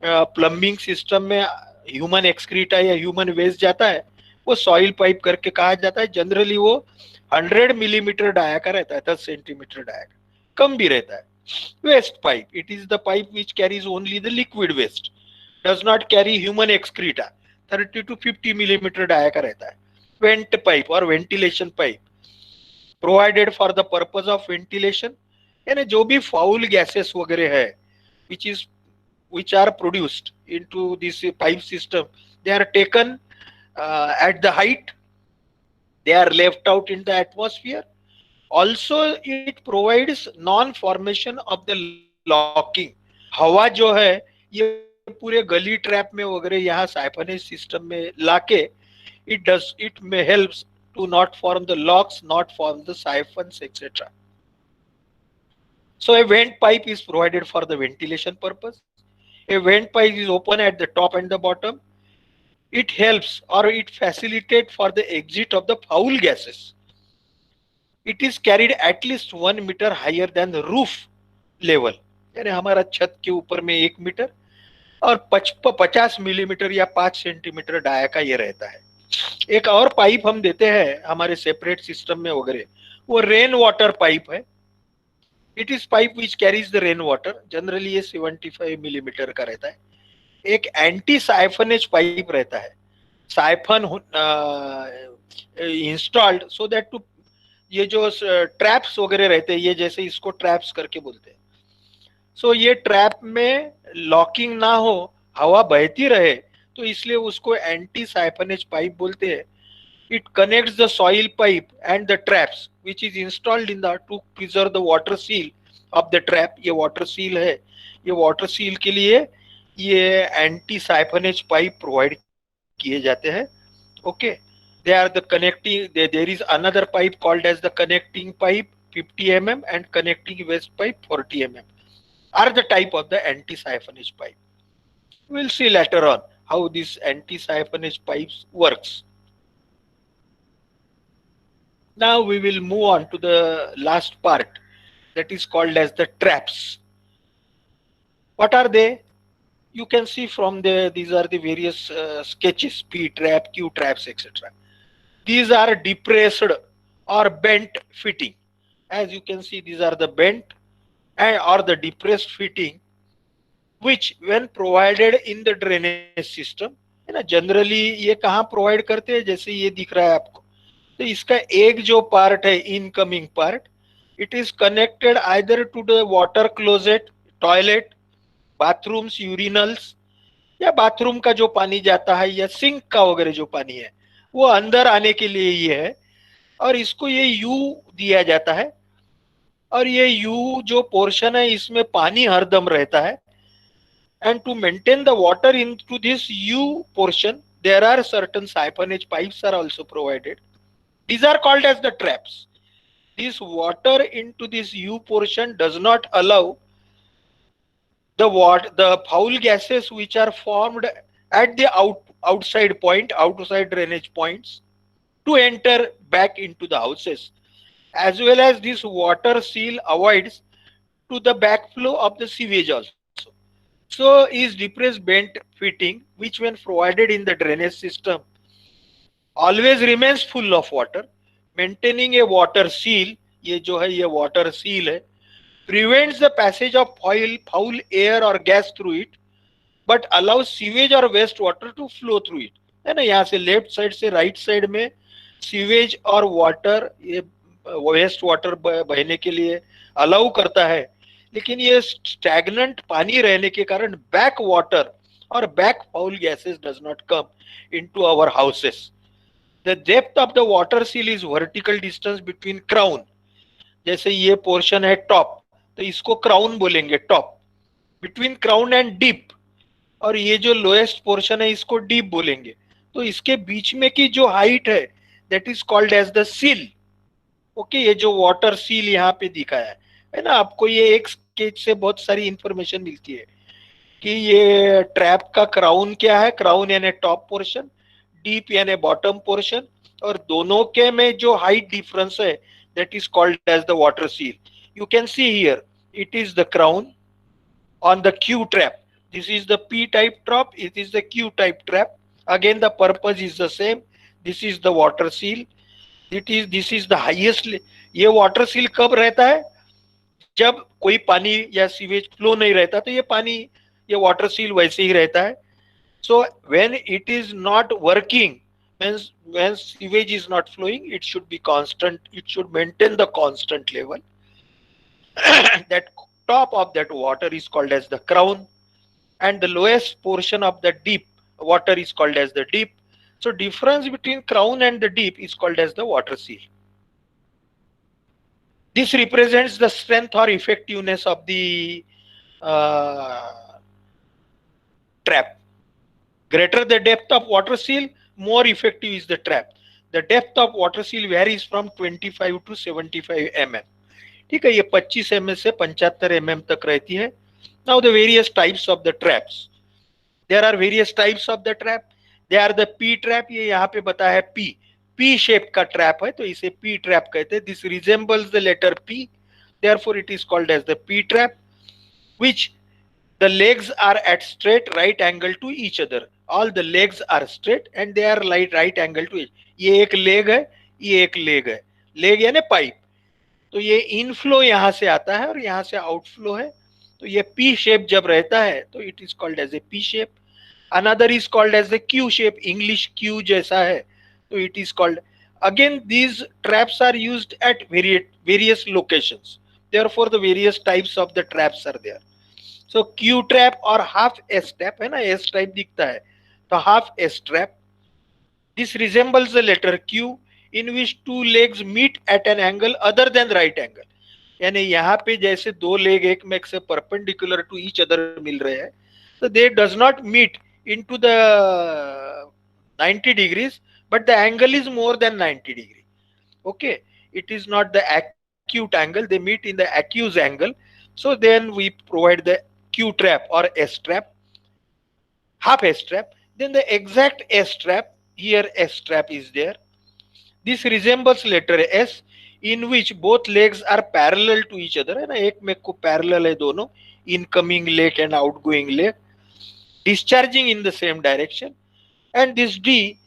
plumbing system में human excreta या human waste जाता है वो सॉइल पाइप करके कहा जाता है। जनरली वो 100 मिलीमीटर डाया का रहता है, 10 सेंटीमीटर डाया का, कम भी रहता है। Waste pipe, it is the pipe which carries only the liquid waste, does not carry human excreta, 30 to 50 millimetre dia का रहता है। वेंट पाइप और ventilation pipe, provided for the purpose of ventilation, यानी जो भी फाउल गैसेस वगैरह है which are produced into this pipe system, they are taken at the height, they are left out in the atmosphere. Also it provides non formation of the locking. हवा जो है ये पूरे गली ट्रैप में वगैरह यहाँ साइफनेज सिस्टम में लाके it may helps to not form the locks, not form the siphons, etc. So a vent pipe is provided for the ventilation purpose. A vent pipe is open at the top and the bottom. It helps or it facilitates for the exit of the foul gases. It is carried at least 1 meter higher than the roof level. यानी हमारा छत के ऊपर में 1 metre और 50 millimetre या 5 centimetre dia का ये रहता है. एक और पाइप हम देते हैं हमारे सेपरेट सिस्टम में वगैरह, वो रेन वाटर पाइप है. It is pipe which carries the rain water. Generally ये 75 मिलीमीटर का रहता है. एक एंटी साइफनेज पाइप रहता है, siphon installed so that to, ये जो ट्रैप्स वगैरह रहते हैं, ये जैसे इसको ट्रैप्स करके बोलते हैं. सो ये ट्रैप में लॉकिंग ना हो, हवा बहती रहे, तो इसलिए उसको एंटी साइफनेज पाइप बोलते हैं. It connects the soil pipe and the traps which is installed in the to preserve the water seal of the trap. ये water seal है. ये water seal के लिए ये anti siphonage pipe provide किए जाते हैं. Okay, they are the connecting. There is another pipe called as the connecting pipe 50 mm and connecting waste pipe 40 mm are the type of the anti siphonage pipe. We'll see later on how this anti siphonage pipes works. Now we will move on to the last part, that is called as the traps. What are they? You can see from these are the various sketches, P trap, Q traps, etc. These are depressed or bent fitting. As you can see, these are the bent or the depressed fitting, which when provided in the drainage system, है ना, generally ये कहाँ provide करते हैं, जैसे ये दिख रहा है आपको. तो इसका एक जो पार्ट है, incoming part, it is connected either to the water closet, toilet, bathrooms, urinals, या बाथरूम का जो पानी जाता है या सिंक का वगैरह जो पानी है वो अंदर आने के लिए ये है. और इसको ये यू दिया जाता है, और ये यू जो पोर्शन है इसमें पानी हरदम रहता है. And to maintain the water into this U portion, there are certain siphonage pipes are also provided. These are called as the traps. This water into this U portion does not allow the foul gases which are formed at the outside point, outside drainage points, to enter back into the houses. As well as this water seal avoids to the backflow of the sewage also. So is depressed bent fitting, which when provided in the drainage system always remains full of water. Maintaining a water seal, ये जो है ये water seal है, prevents the passage of foul air or gas through it, but allows sewage or waste water to flow through it. है ना, यहाँ से left side से राइट साइड में सीवेज और वाटर, ये वेस्ट वाटर बहने के लिए अलाउ करता है. लेकिन ये स्टैग्नेंट पानी रहने के कारण बैक वाटर और back foul gases does not come into our houses. The depth of the water seal is vertical distance between crown. जैसे ये पोर्शन है टॉप, तो इसको क्राउन बोलेंगे, top. Between crown and deep, और ये जो लोएस्ट पोर्शन है इसको डीप बोलेंगे. तो इसके बीच में की जो हाइट है that is called as the seal. Okay, ये जो वाटर सील यहाँ पे दिखाया है ना आपको, ये एक स्केच से बहुत सारी इंफॉर्मेशन मिलती है कि ये ट्रैप का क्राउन क्या है. क्राउन यानी टॉप पोर्शन, डीप यानी बॉटम पोर्शन, और दोनों के में जो हाइट डिफरेंस है that is called as the water seal. You can see here it is the crown on the Q trap. This is the P type trap, it is the Q type trap. Again the purpose is the same. This is the water seal. This is the highest. ये water seal कब रहता है, जब कोई पानी या sewage flow नहीं रहता, तो ये पानी, ये water seal वैसे ही रहता है. So when it is not working, when sewage is not flowing, it should be constant, it should maintain the constant level. That top of that water is called as the crown, and the lowest portion of the deep water is called as the deep. So difference between crown and the deep is called as the water seal. This represents the strength or effectiveness of the trap. Greater the depth of water seal, more effective is the trap. The depth of water seal varies from 25 to 75 mm. ठीक है, ये 25 mm से 75 mm तक रहती है. Now the various types of the traps. There are various types of the trap. They are the P trap. ये यहाँ पे बताया है P shape का trap है, तो इसे P trap कहते हैं. This resembles the letter P, therefore it is called as the P trap, which the legs are at straight right angle to each other. All the legs are straight and they are right angle to each. ये एक leg है, ये एक leg है. Leg यानी pipe. तो ये inflow यहाँ से आता है और यहाँ से आउटफ्लो है. तो ये पी शेप जब रहता है तो it is called as a P shape. Another is called as a Q shape, English Q जैसा है, तो it is called. Again these traps are used at various locations, therefore the various types of the traps are there. So Q trap और half S trap है ना, S type दिखता है तो half S trap. This resembles the letter Q in which two legs meet at an angle other than right angle. यानी यहाँ पे जैसे दो लेग एक में से परपेंडिकुलर टू ईच अदर मिल रहे हैं, तो they does not meet into the 90 degrees, but the angle is more than 90 degree. Okay, it is not the acute angle, they meet in the accused angle. So then we provide the Q trap or S trap, half S trap. Then the exact S trap, here S trap is there. This resembles letter S in which both legs are parallel to each other, है ना, एक में को parallel है दोनों, incoming leg and outgoing leg, discharging in the same direction. And this D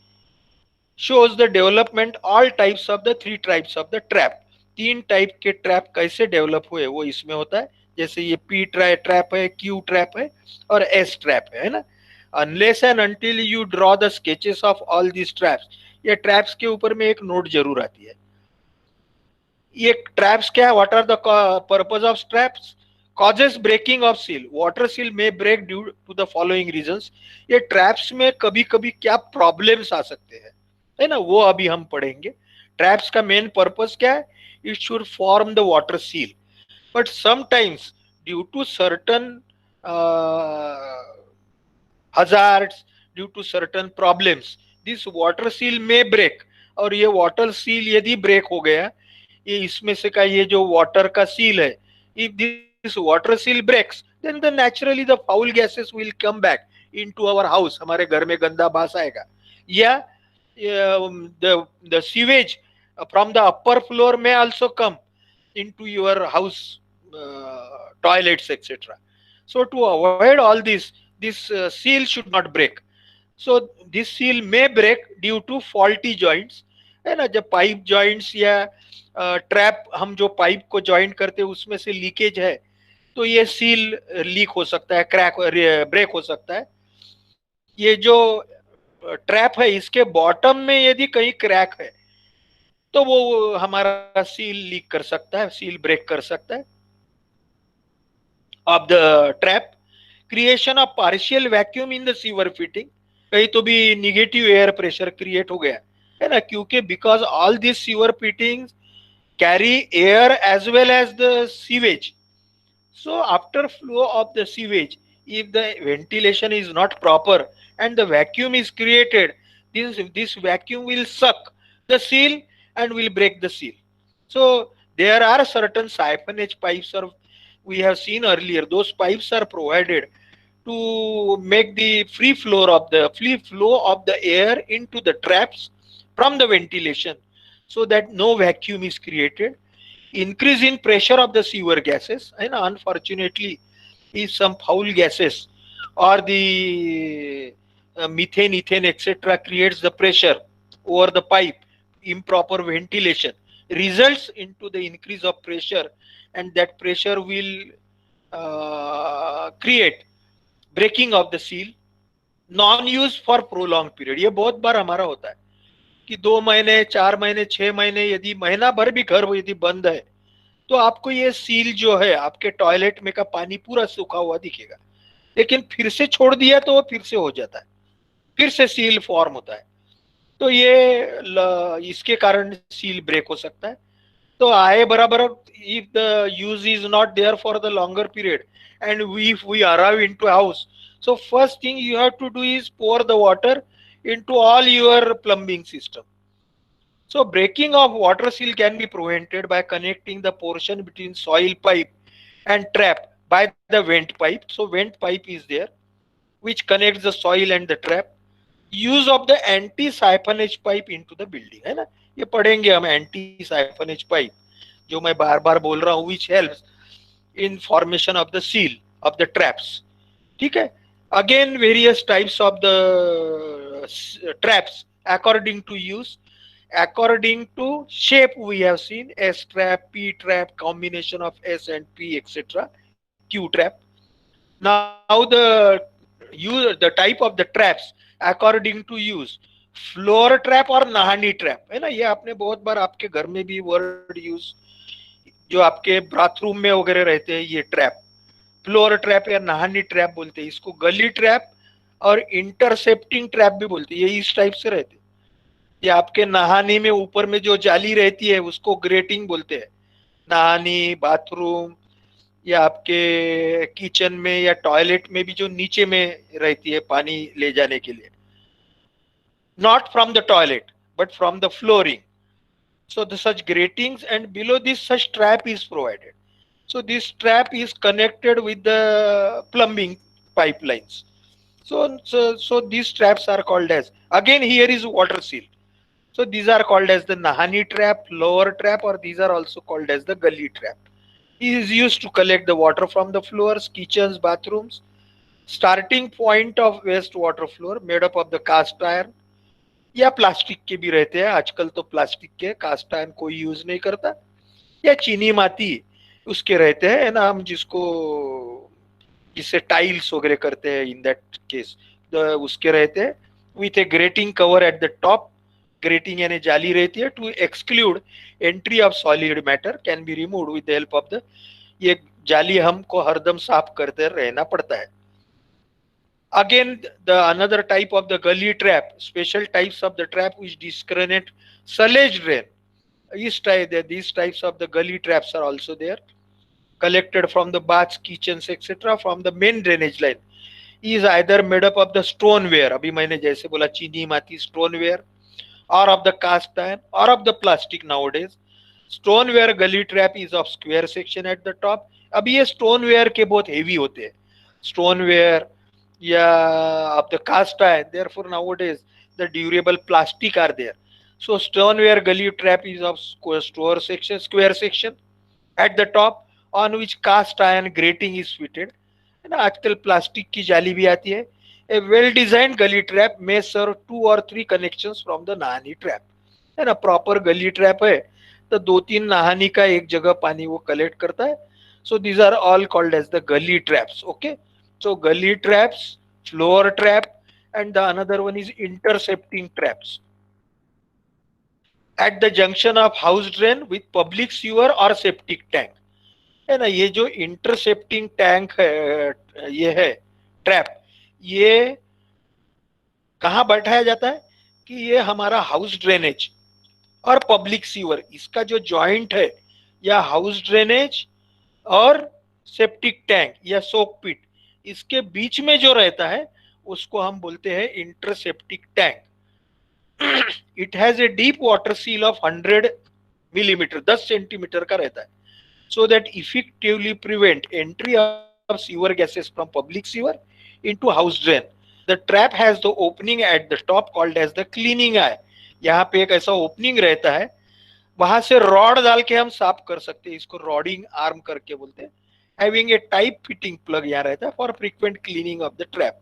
shows the development all types of the three types of the trap. तीन type के trap कैसे डेवलप हुए वो इसमें होता है. जैसे ये P ट्रैप है, Q ट्रैप है और S ट्रैप है ना. Unless and until you draw the sketches of all these traps, ये ट्रैप्स के ऊपर में एक नोट जरूर आती है. ये ट्रैप्स क्या है, what are the purpose of traps? Causes breaking of seal. Water seal में break due to the following reasons. ये ट्रैप्स में कभी कभी क्या प्रॉब्लम्स आ सकते हैं, है ना, वो अभी हम पढ़ेंगे. ट्रैप्स का मेन पर्पस क्या है? It should form the water seal, but sometimes due to certain hazards, due to certain problems, this water seal may break. और ये वाटर सील यदि ब्रेक हो गया, ये इसमें से का ये जो वाटर का सील है, if this water seal breaks, then the naturally the foul gases will come back into our house. हमारे घर में गंदा बास आएगा. या the sewage from the upper floor may also come into your house, toilets, etc. So to avoid all this seal should not break. So this seal may break due to faulty joints, है ना. जब pipe joints या trap हम जो pipe को joint करते हैं उसमें से लीकेज है, तो ये सील लीक हो सकता है, क्रैक ब्रेक हो सकता है. ये जो ट्रैप है इसके बॉटम में यदि कहीं क्रैक है तो वो हमारा सील लीक कर सकता है, सील ब्रेक कर सकता है. Of the trap, creation of partial vacuum in the sewer fitting. कहीं तो भी निगेटिव एयर प्रेशर क्रिएट हो गया है ना, क्योंकि because all this sewer fittings carry air as well as the sewage. So after flow of the sewage, if the ventilation is not proper and the vacuum is created, this vacuum will suck the seal and will break the seal. So there are certain siphonage pipes, or we have seen earlier, those pipes are provided to make the free flow of the air into the traps from the ventilation, so that no vacuum is created. Increase in pressure of the sewer gases, and unfortunately if some foul gases or the methane, ethane, etc. creates the pressure over the pipe, improper ventilation results into the increase of pressure, and that pressure will create breaking of the seal. Non use for prolong period, ये बहुत बार हमारा होता है कि 2 महीने, 4 महीने, 6 महीने, यदि महीना भर भी घर यदि बंद है तो आपको ये सील जो है आपके टॉयलेट में का पानी पूरा सूखा हुआ दिखेगा, लेकिन फिर से छोड़ दिया तो वो फिर से हो जाता है, फिर से सील फॉर्म होता है. तो ये इसके कारण सील ब्रेक हो सकता है. तो आए बराबर, if the use is not there for the longer period and if we arrive into a house, so first thing you have to do is pour the water into all your plumbing system. So breaking of water seal can be prevented by connecting the portion between soil pipe and trap by the vent pipe. So vent pipe is there which connects the soil and the trap. Use of the anti siphonage pipe into the building, है ना, ये पढ़ेंगे हम anti siphonage pipe, जो मैं बार बार बोल रहा हूँ, which helps in formation of the seal of the traps. ठीक है. Again various types of the traps according to use, according to shape we have seen S trap, P trap, combination of S and P, etc., Q trap. Now the type of the traps according to use, floor trap और नहानी trap, है ना, ये आपने बहुत बार आपके घर में भी वर्ड यूज, जो आपके बाथरूम में वगैरह रहते हैं, ये ट्रैप फ्लोर ट्रैप या नहानी ट्रैप बोलते हैं इसको. गली ट्रैप और इंटरसेप्टिंग ट्रैप भी बोलते हैं, ये इस टाइप से रहते हैं. ये आपके नहानी में ऊपर में जो जाली रहती है उसको ग्रेटिंग बोलते हैं. नहानी, बाथरूम या आपके किचन में या टॉयलेट में भी जो नीचे में रहती है पानी ले जाने के लिए, not from the toilet but from the flooring. So the such gratings, and below this such trap is provided. So this trap is connected with the plumbing pipelines. So these traps are called as, again here is water seal. So these are called as the Nahani trap, lower trap, or these are also called as the gully trap. It is used to collect the water from the floors, kitchens, bathrooms. Starting point of waste water floor made up of the cast iron, या plastic के भी रहते हैं, आजकल तो plastic के, cast iron कोई use नहीं करता, या चीनी माती उसके रहते हैं ना, हम जिसको जिससे टाइल्स वगैरह करते हैं, इन दैट केस उसके रहते हैं, with a grating cover at the top. Grating यानी जाली रहती है, to exclude entry of solid matter can be removed with the help of the, ये जाली हमको हरदम साफ करते रहना पड़ता है. Again, the another type of the gully trap, special types of the trap which discriminate sullage drain. These types of the gully traps are also there, collected from the baths, kitchens, etc., from the main drainage line. Is either made up of the stoneware, अभी मैंने जैसे बोला चीनी माती, stoneware, or of the cast iron, or of the plastic nowadays. Stoneware gully trap is of square section at the top. अभी ये stoneware के बहुत heavy होते हैं, stoneware of the cast iron. Therefore nowadays the durable plastic are there. So stoneware gully trap is of square section at the top, on which cast iron grating is fitted. है ना, आजकल plastic की जाली भी आती है. A well designed gully trap may serve 2 or 3 connections from the nahani trap. है ना, प्रॉपर गली ट्रैप है तो 2-3 नहानी का एक जगह पानी वो कलेक्ट करता है. So these are all called as the gully traps. Okay. So gully traps, floor trap, and the another one is intercepting traps at the junction of house drain with public sewer or septic tank. है ना, ये जो intercepting tank है, ये है trap, ये कहाँ बैठाया जाता है कि ये हमारा हाउस ड्रेनेज और पब्लिक सीवर, इसका जो जॉइंट है, या हाउस ड्रेनेज और सेप्टिक टैंक या सोक पिट, इसके बीच में जो रहता है उसको हम बोलते हैं intercepting tank. It has a deep water seal of 100 millimetre, 10 centimetre का रहता है, so that effectively prevent entry of sewer gases from public sewer into house drain. The trap has the opening at the top called as the cleaning eye. यहाँ पे एक ऐसा opening रहता है, वहां से रॉड डाल के हम साफ कर सकते हैं, इसको रॉडिंग आर्म करके बोलते हैं. Having a type fitting plug यहाँ रहता है for frequent cleaning of the trap.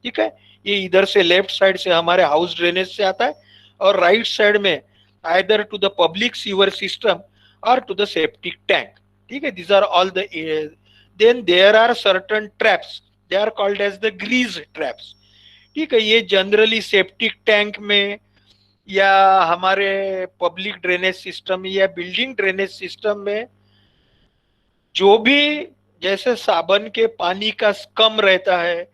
ठीक है, ये इधर से लेफ्ट साइड से हमारे हाउस ड्रेनेज से आता है, और राइट साइड में either to the public sewer system और टू द सेप्टिक टैंक. ठीक है, these are all the then there are certain traps, they are called as the grease traps. ठीक है, ये जनरली सेप्टिक टैंक में या हमारे पब्लिक ड्रेनेज सिस्टम या बिल्डिंग ड्रेनेज सिस्टम में जो भी जैसे साबन के पानी का स्कम रहता है,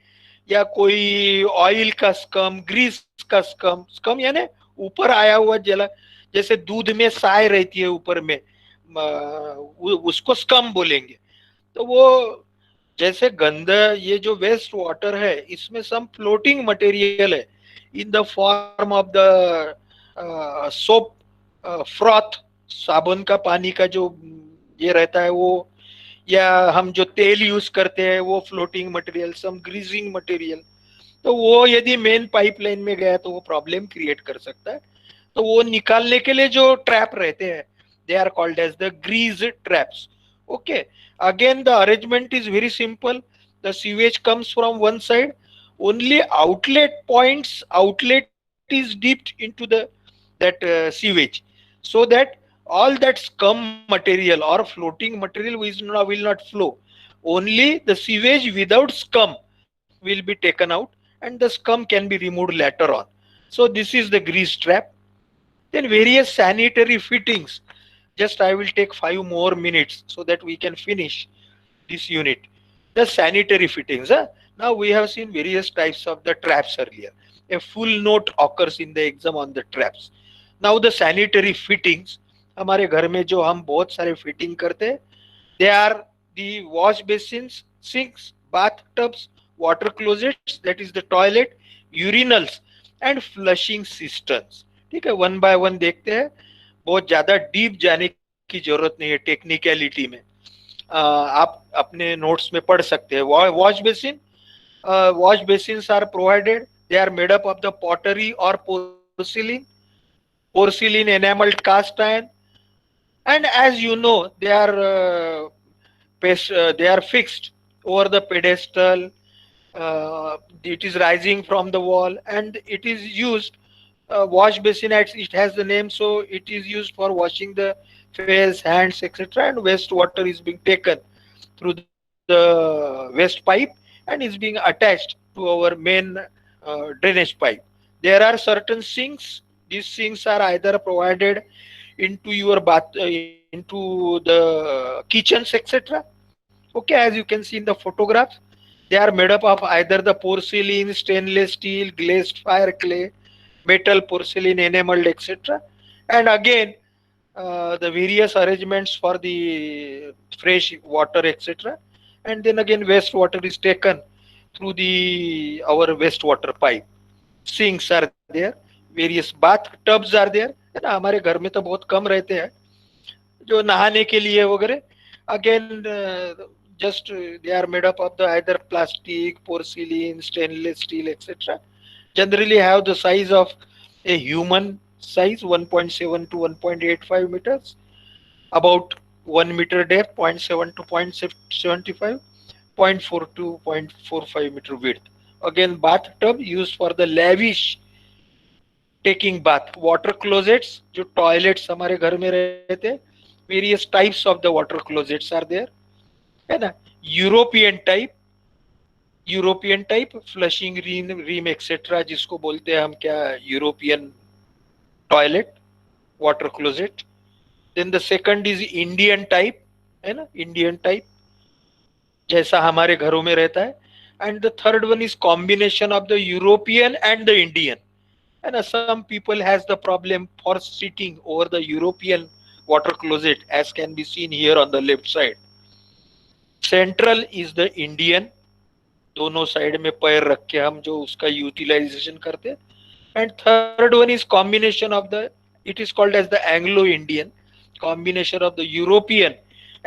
या कोई ऑयल का स्कम, ग्रीस का स्कम यानी ऊपर आया हुआ जला, जैसे दूध में साय रहती है ऊपर में, उसको स्कम बोलेंगे. तो वो जैसे गंदा, ये जो वेस्ट वाटर है इसमें सम फ्लोटिंग मटेरियल है, in the form of the soap froth, साबुन का पानी का जो ये रहता है वो, या हम जो तेल यूज करते हैं वो फ्लोटिंग मटेरियल, सम ग्रीजिंग मटेरियल, तो वो यदि मेन पाइपलाइन में गया तो वो प्रॉब्लम क्रिएट कर सकता है। तो वो निकालने के लिए जो ट्रैप रहते हैं, they are called as the grease traps. Okay, again the arrangement is very simple. The sewage comes from one side, only outlet is dipped into the that sewage, so that all that scum material or floating material will not flow. Only the sewage without scum will be taken out, and the scum can be removed later on. So this is the grease trap. Then various sanitary fittings. Just I will take 5 more minutes so that we can finish this unit. The sanitary fittings. Now we have seen various types of the traps earlier. A full note occurs in the exam on the traps. Now the sanitary fittings. हमारे घर में जो हम बहुत सारे fitting करते हैं, they are the wash basins, sinks, bathtubs, water closets, that is the toilet, urinals and flushing cisterns. ठीक है, वन बाय वन देखते हैं, बहुत ज्यादा डीप जाने की जरूरत नहीं है टेक्निकलिटी में। आप अपने नोट्स में पढ़ सकते हैं। Wash basin, wash basins are provided. They are made up of the pottery or porcelain enameled cast iron, and as you know, they are fixed over the pedestal. It is rising from the wall, and it is used. Wash basin, it has the name, so it is used for washing the face, hands, etc. And wastewater is being taken through the waste pipe and is being attached to our main drainage pipe. There are certain sinks. These sinks are either provided into your bath, into the kitchens, etc. Okay, as you can see in the photographs, they are made up of either the porcelain, stainless steel, glazed fire clay, metal, porcelain, enameled, etc. And again, the various arrangements for the fresh water, etc. And then again, wastewater is taken through the our wastewater pipe. Sinks are there, various bathtubs are there, है ना। हमारे घर में तो बहुत कम रहते हैं जो नहाने के लिए वगैरह। Again just they are made up of the either plastic, porcelain, stainless steel, etc. Generally have the size of a human size, 1.7 to 1.85 meters, about 1 meter depth, 0.7 to 0.75, zero point 0.4 to 0.45 meter width. Again, bathtub used for the lavish taking bath. Water closets, जो toilets हमारे घर में रहते हैं, various types of the water closets are there, है ना। European type flushing rim etcetera, जिसको बोलते हैं हम क्या, European toilet water closet. Then the second is Indian type, है ना, इंडियन टाइप जैसा हमारे घरों में रहता है। And the third one is combination of the European and the Indian, है ना। Some people has the problem for sitting over the European water closet, as can be seen here on the left side. Central is the Indian, दोनों side में पैर रख के हम जो उसका यूटिलाइजेशन करते हैं। And third one is combination of the, it is called as the Anglo Indian, combination of the European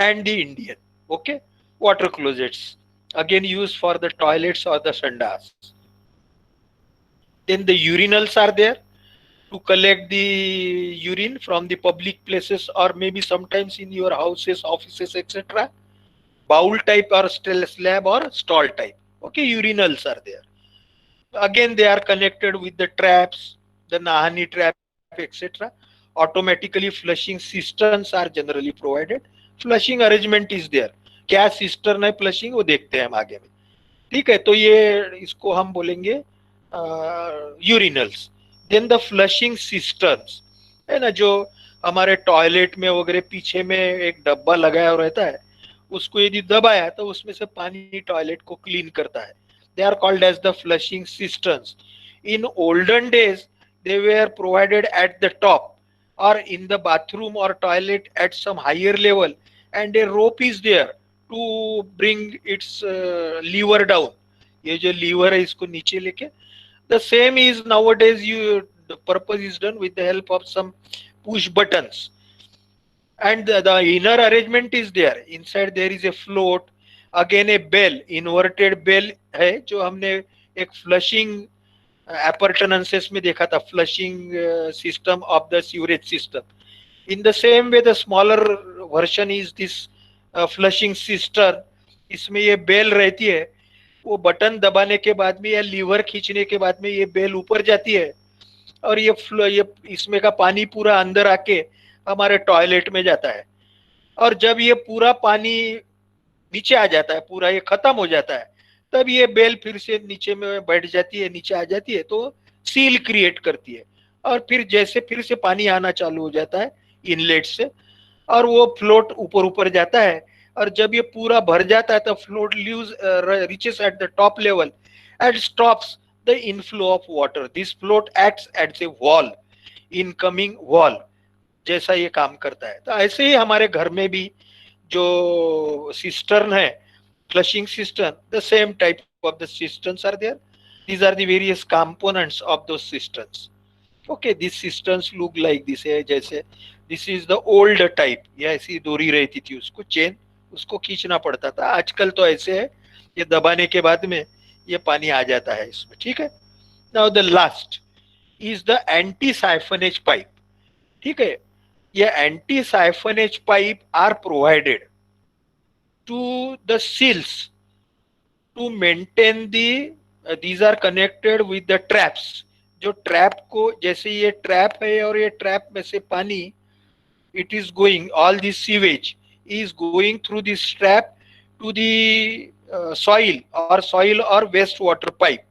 and the Indian. Okay, water closets again used for the toilets or the sandas. Then the urinals are there to collect the urine from the public places, or maybe sometimes in your houses, offices, etc. Bowl type or slab or stall type. Okay, urinals are there. Again, they are connected with the traps, the Nahani trap, etc. Automatically flushing cisterns are generally provided. Flushing arrangement is there. क्या cistern है flushing वो देखते हैं हम आगे में, ठीक है। तो ये इसको हम बोलेंगे यूरिनल्स। देन द फ्लशिंग सिस्टर्न्स, है ना, जो हमारे टॉयलेट में वगैरह पीछे में एक डब्बा लगाया रहता है, उसको यदि दबाया तो उसमें से पानी टॉयलेट को क्लीन करता है। They are called as the flushing cisterns. In olden days, they were provided at the top or in the bathroom or toilet at some higher level, and a rope is there to bring its lever down. ये जो liver है इसको नीचे लेके The same is nowadays, the purpose is done with the help of some push buttons, and the inner arrangement is there. Inside there is a float, again a bell, inverted bell है जो हमने एक flushing appurtenances में देखा था, flushing system of the sewerage system. In the same way, the smaller version is this flushing cistern. इसमें ये bell रहती है, वो बटन दबाने के बाद में या लीवर खींचने के बाद में ये बेल ऊपर जाती है, और ये इसमें का पानी पूरा अंदर आके हमारे टॉयलेट में जाता है। और जब ये पूरा पानी नीचे आ जाता है, पूरा ये खत्म हो जाता है, तब ये बेल फिर से नीचे में बैठ जाती है, नीचे आ जाती है, तो सील क्रिएट करती है। और फिर जैसे फिर से पानी आना चालू हो जाता है इनलेट से, और वो फ्लोट ऊपर ऊपर जाता है, और जब ये पूरा भर जाता है तो float leaves reaches at the top level and stops the inflow of water. This float acts at a wall, incoming wall जैसा ये काम करता है। तो ऐसे ही हमारे घर में भी जो सिस्टर्न है, flushing cistern, the same type of the cisterns are there. these are the various components of those cisterns. Okay, these cisterns look like this है, जैसे this is the old type, ये ऐसी डोरी रहती थी, उसको चेन, उसको खींचना पड़ता था। आजकल तो ऐसे है, ये दबाने के बाद में ये पानी आ जाता है इसमें, ठीक है। now the last is the anti siphonage pipe, ठीक है। ये anti siphonage pipe are provided to the seals to maintain the, these are connected with the traps. जो ट्रैप को, जैसे ये ट्रैप है और ये ट्रैप में से पानी, it is going, all this sewage is going through this trap to the soil or wastewater pipe.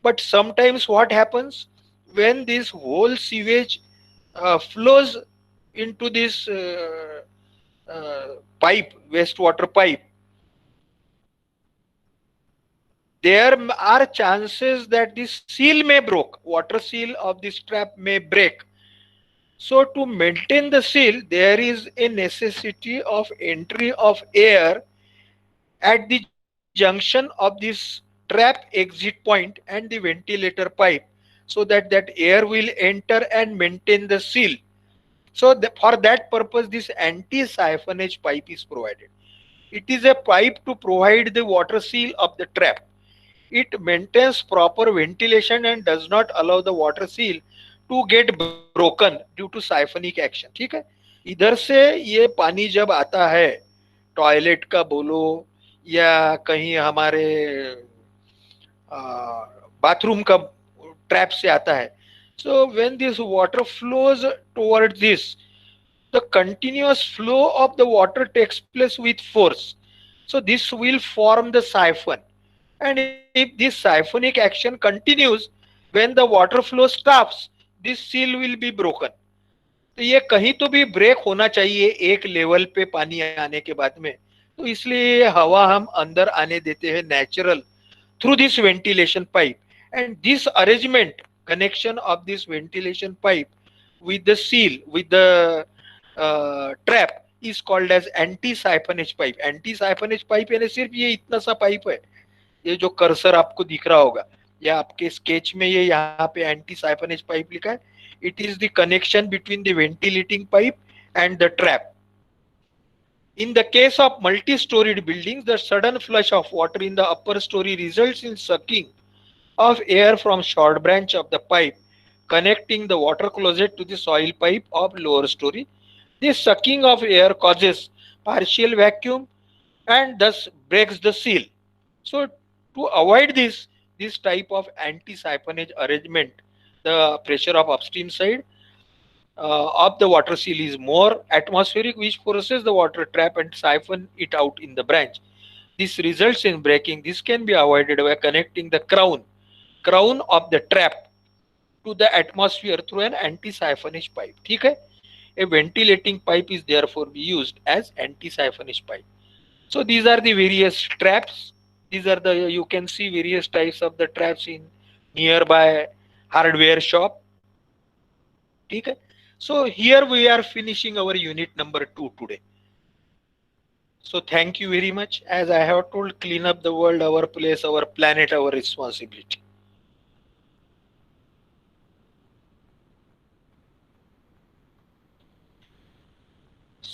But sometimes what happens, when this whole sewage flows into this pipe, wastewater pipe, there are chances that this seal may break, water seal of this trap may break. So to maintain the seal, there is a necessity of entry of air at the junction of this trap exit point and the ventilator pipe, so that that air will enter and maintain the seal. So for that purpose, this anti-siphonage pipe is provided. It is a pipe to provide the water seal of the trap. It maintains proper ventilation and does not allow the water seal to get broken due to siphonic action, ठीक है। इधर से ये पानी जब आता है, toilet का बोलो या कहीं हमारे बाथरूम का ट्रैप से आता है, so when this water flows towards this, the continuous flow of the water takes place with force. So this will form the siphon. And if this siphonic action continues, when the water flow stops, this seal will be broken. तो ये कहीं तो भी break होना चाहिए एक level पे पानी आने के बाद में, तो इसलिए हवा हम अंदर आने देते हैं natural through this ventilation pipe. And this arrangement, connection of this ventilation pipe with the seal, with the trap, is called as anti-siphonage pipe. Anti-siphonage pipe यानी सिर्फ ये इतना सा पाइप है, ये जो कर्सर आपको दिख रहा होगा या आपके स्केच में ये यहाँ पे एंटी साइफनेज पाइप लिखा है, it is the connection between the ventilating pipe and the trap. In the case of multi-storied buildings, the sudden flush of water in the upper story results in sucking of air from short branch of the pipe connecting the water closet to the soil pipe of lower story. This sucking of air causes partial vacuum and thus breaks the seal. So to avoid this type of anti-siphonage arrangement, the pressure of upstream side of the water seal is more atmospheric, which forces the water trap and siphon it out in the branch. This results in breaking. This can be avoided by connecting the crown of the trap to the atmosphere through an anti-siphonage pipe. ठीक है? A ventilating pipe is therefore used as anti-siphonage pipe. So these are the various traps. These are the, you can see various types of the traps in nearby hardware shop. ठीक है? So here we are finishing our unit number 2 today. So thank you very much. As I have told, clean up the world, our place, our planet, our responsibility.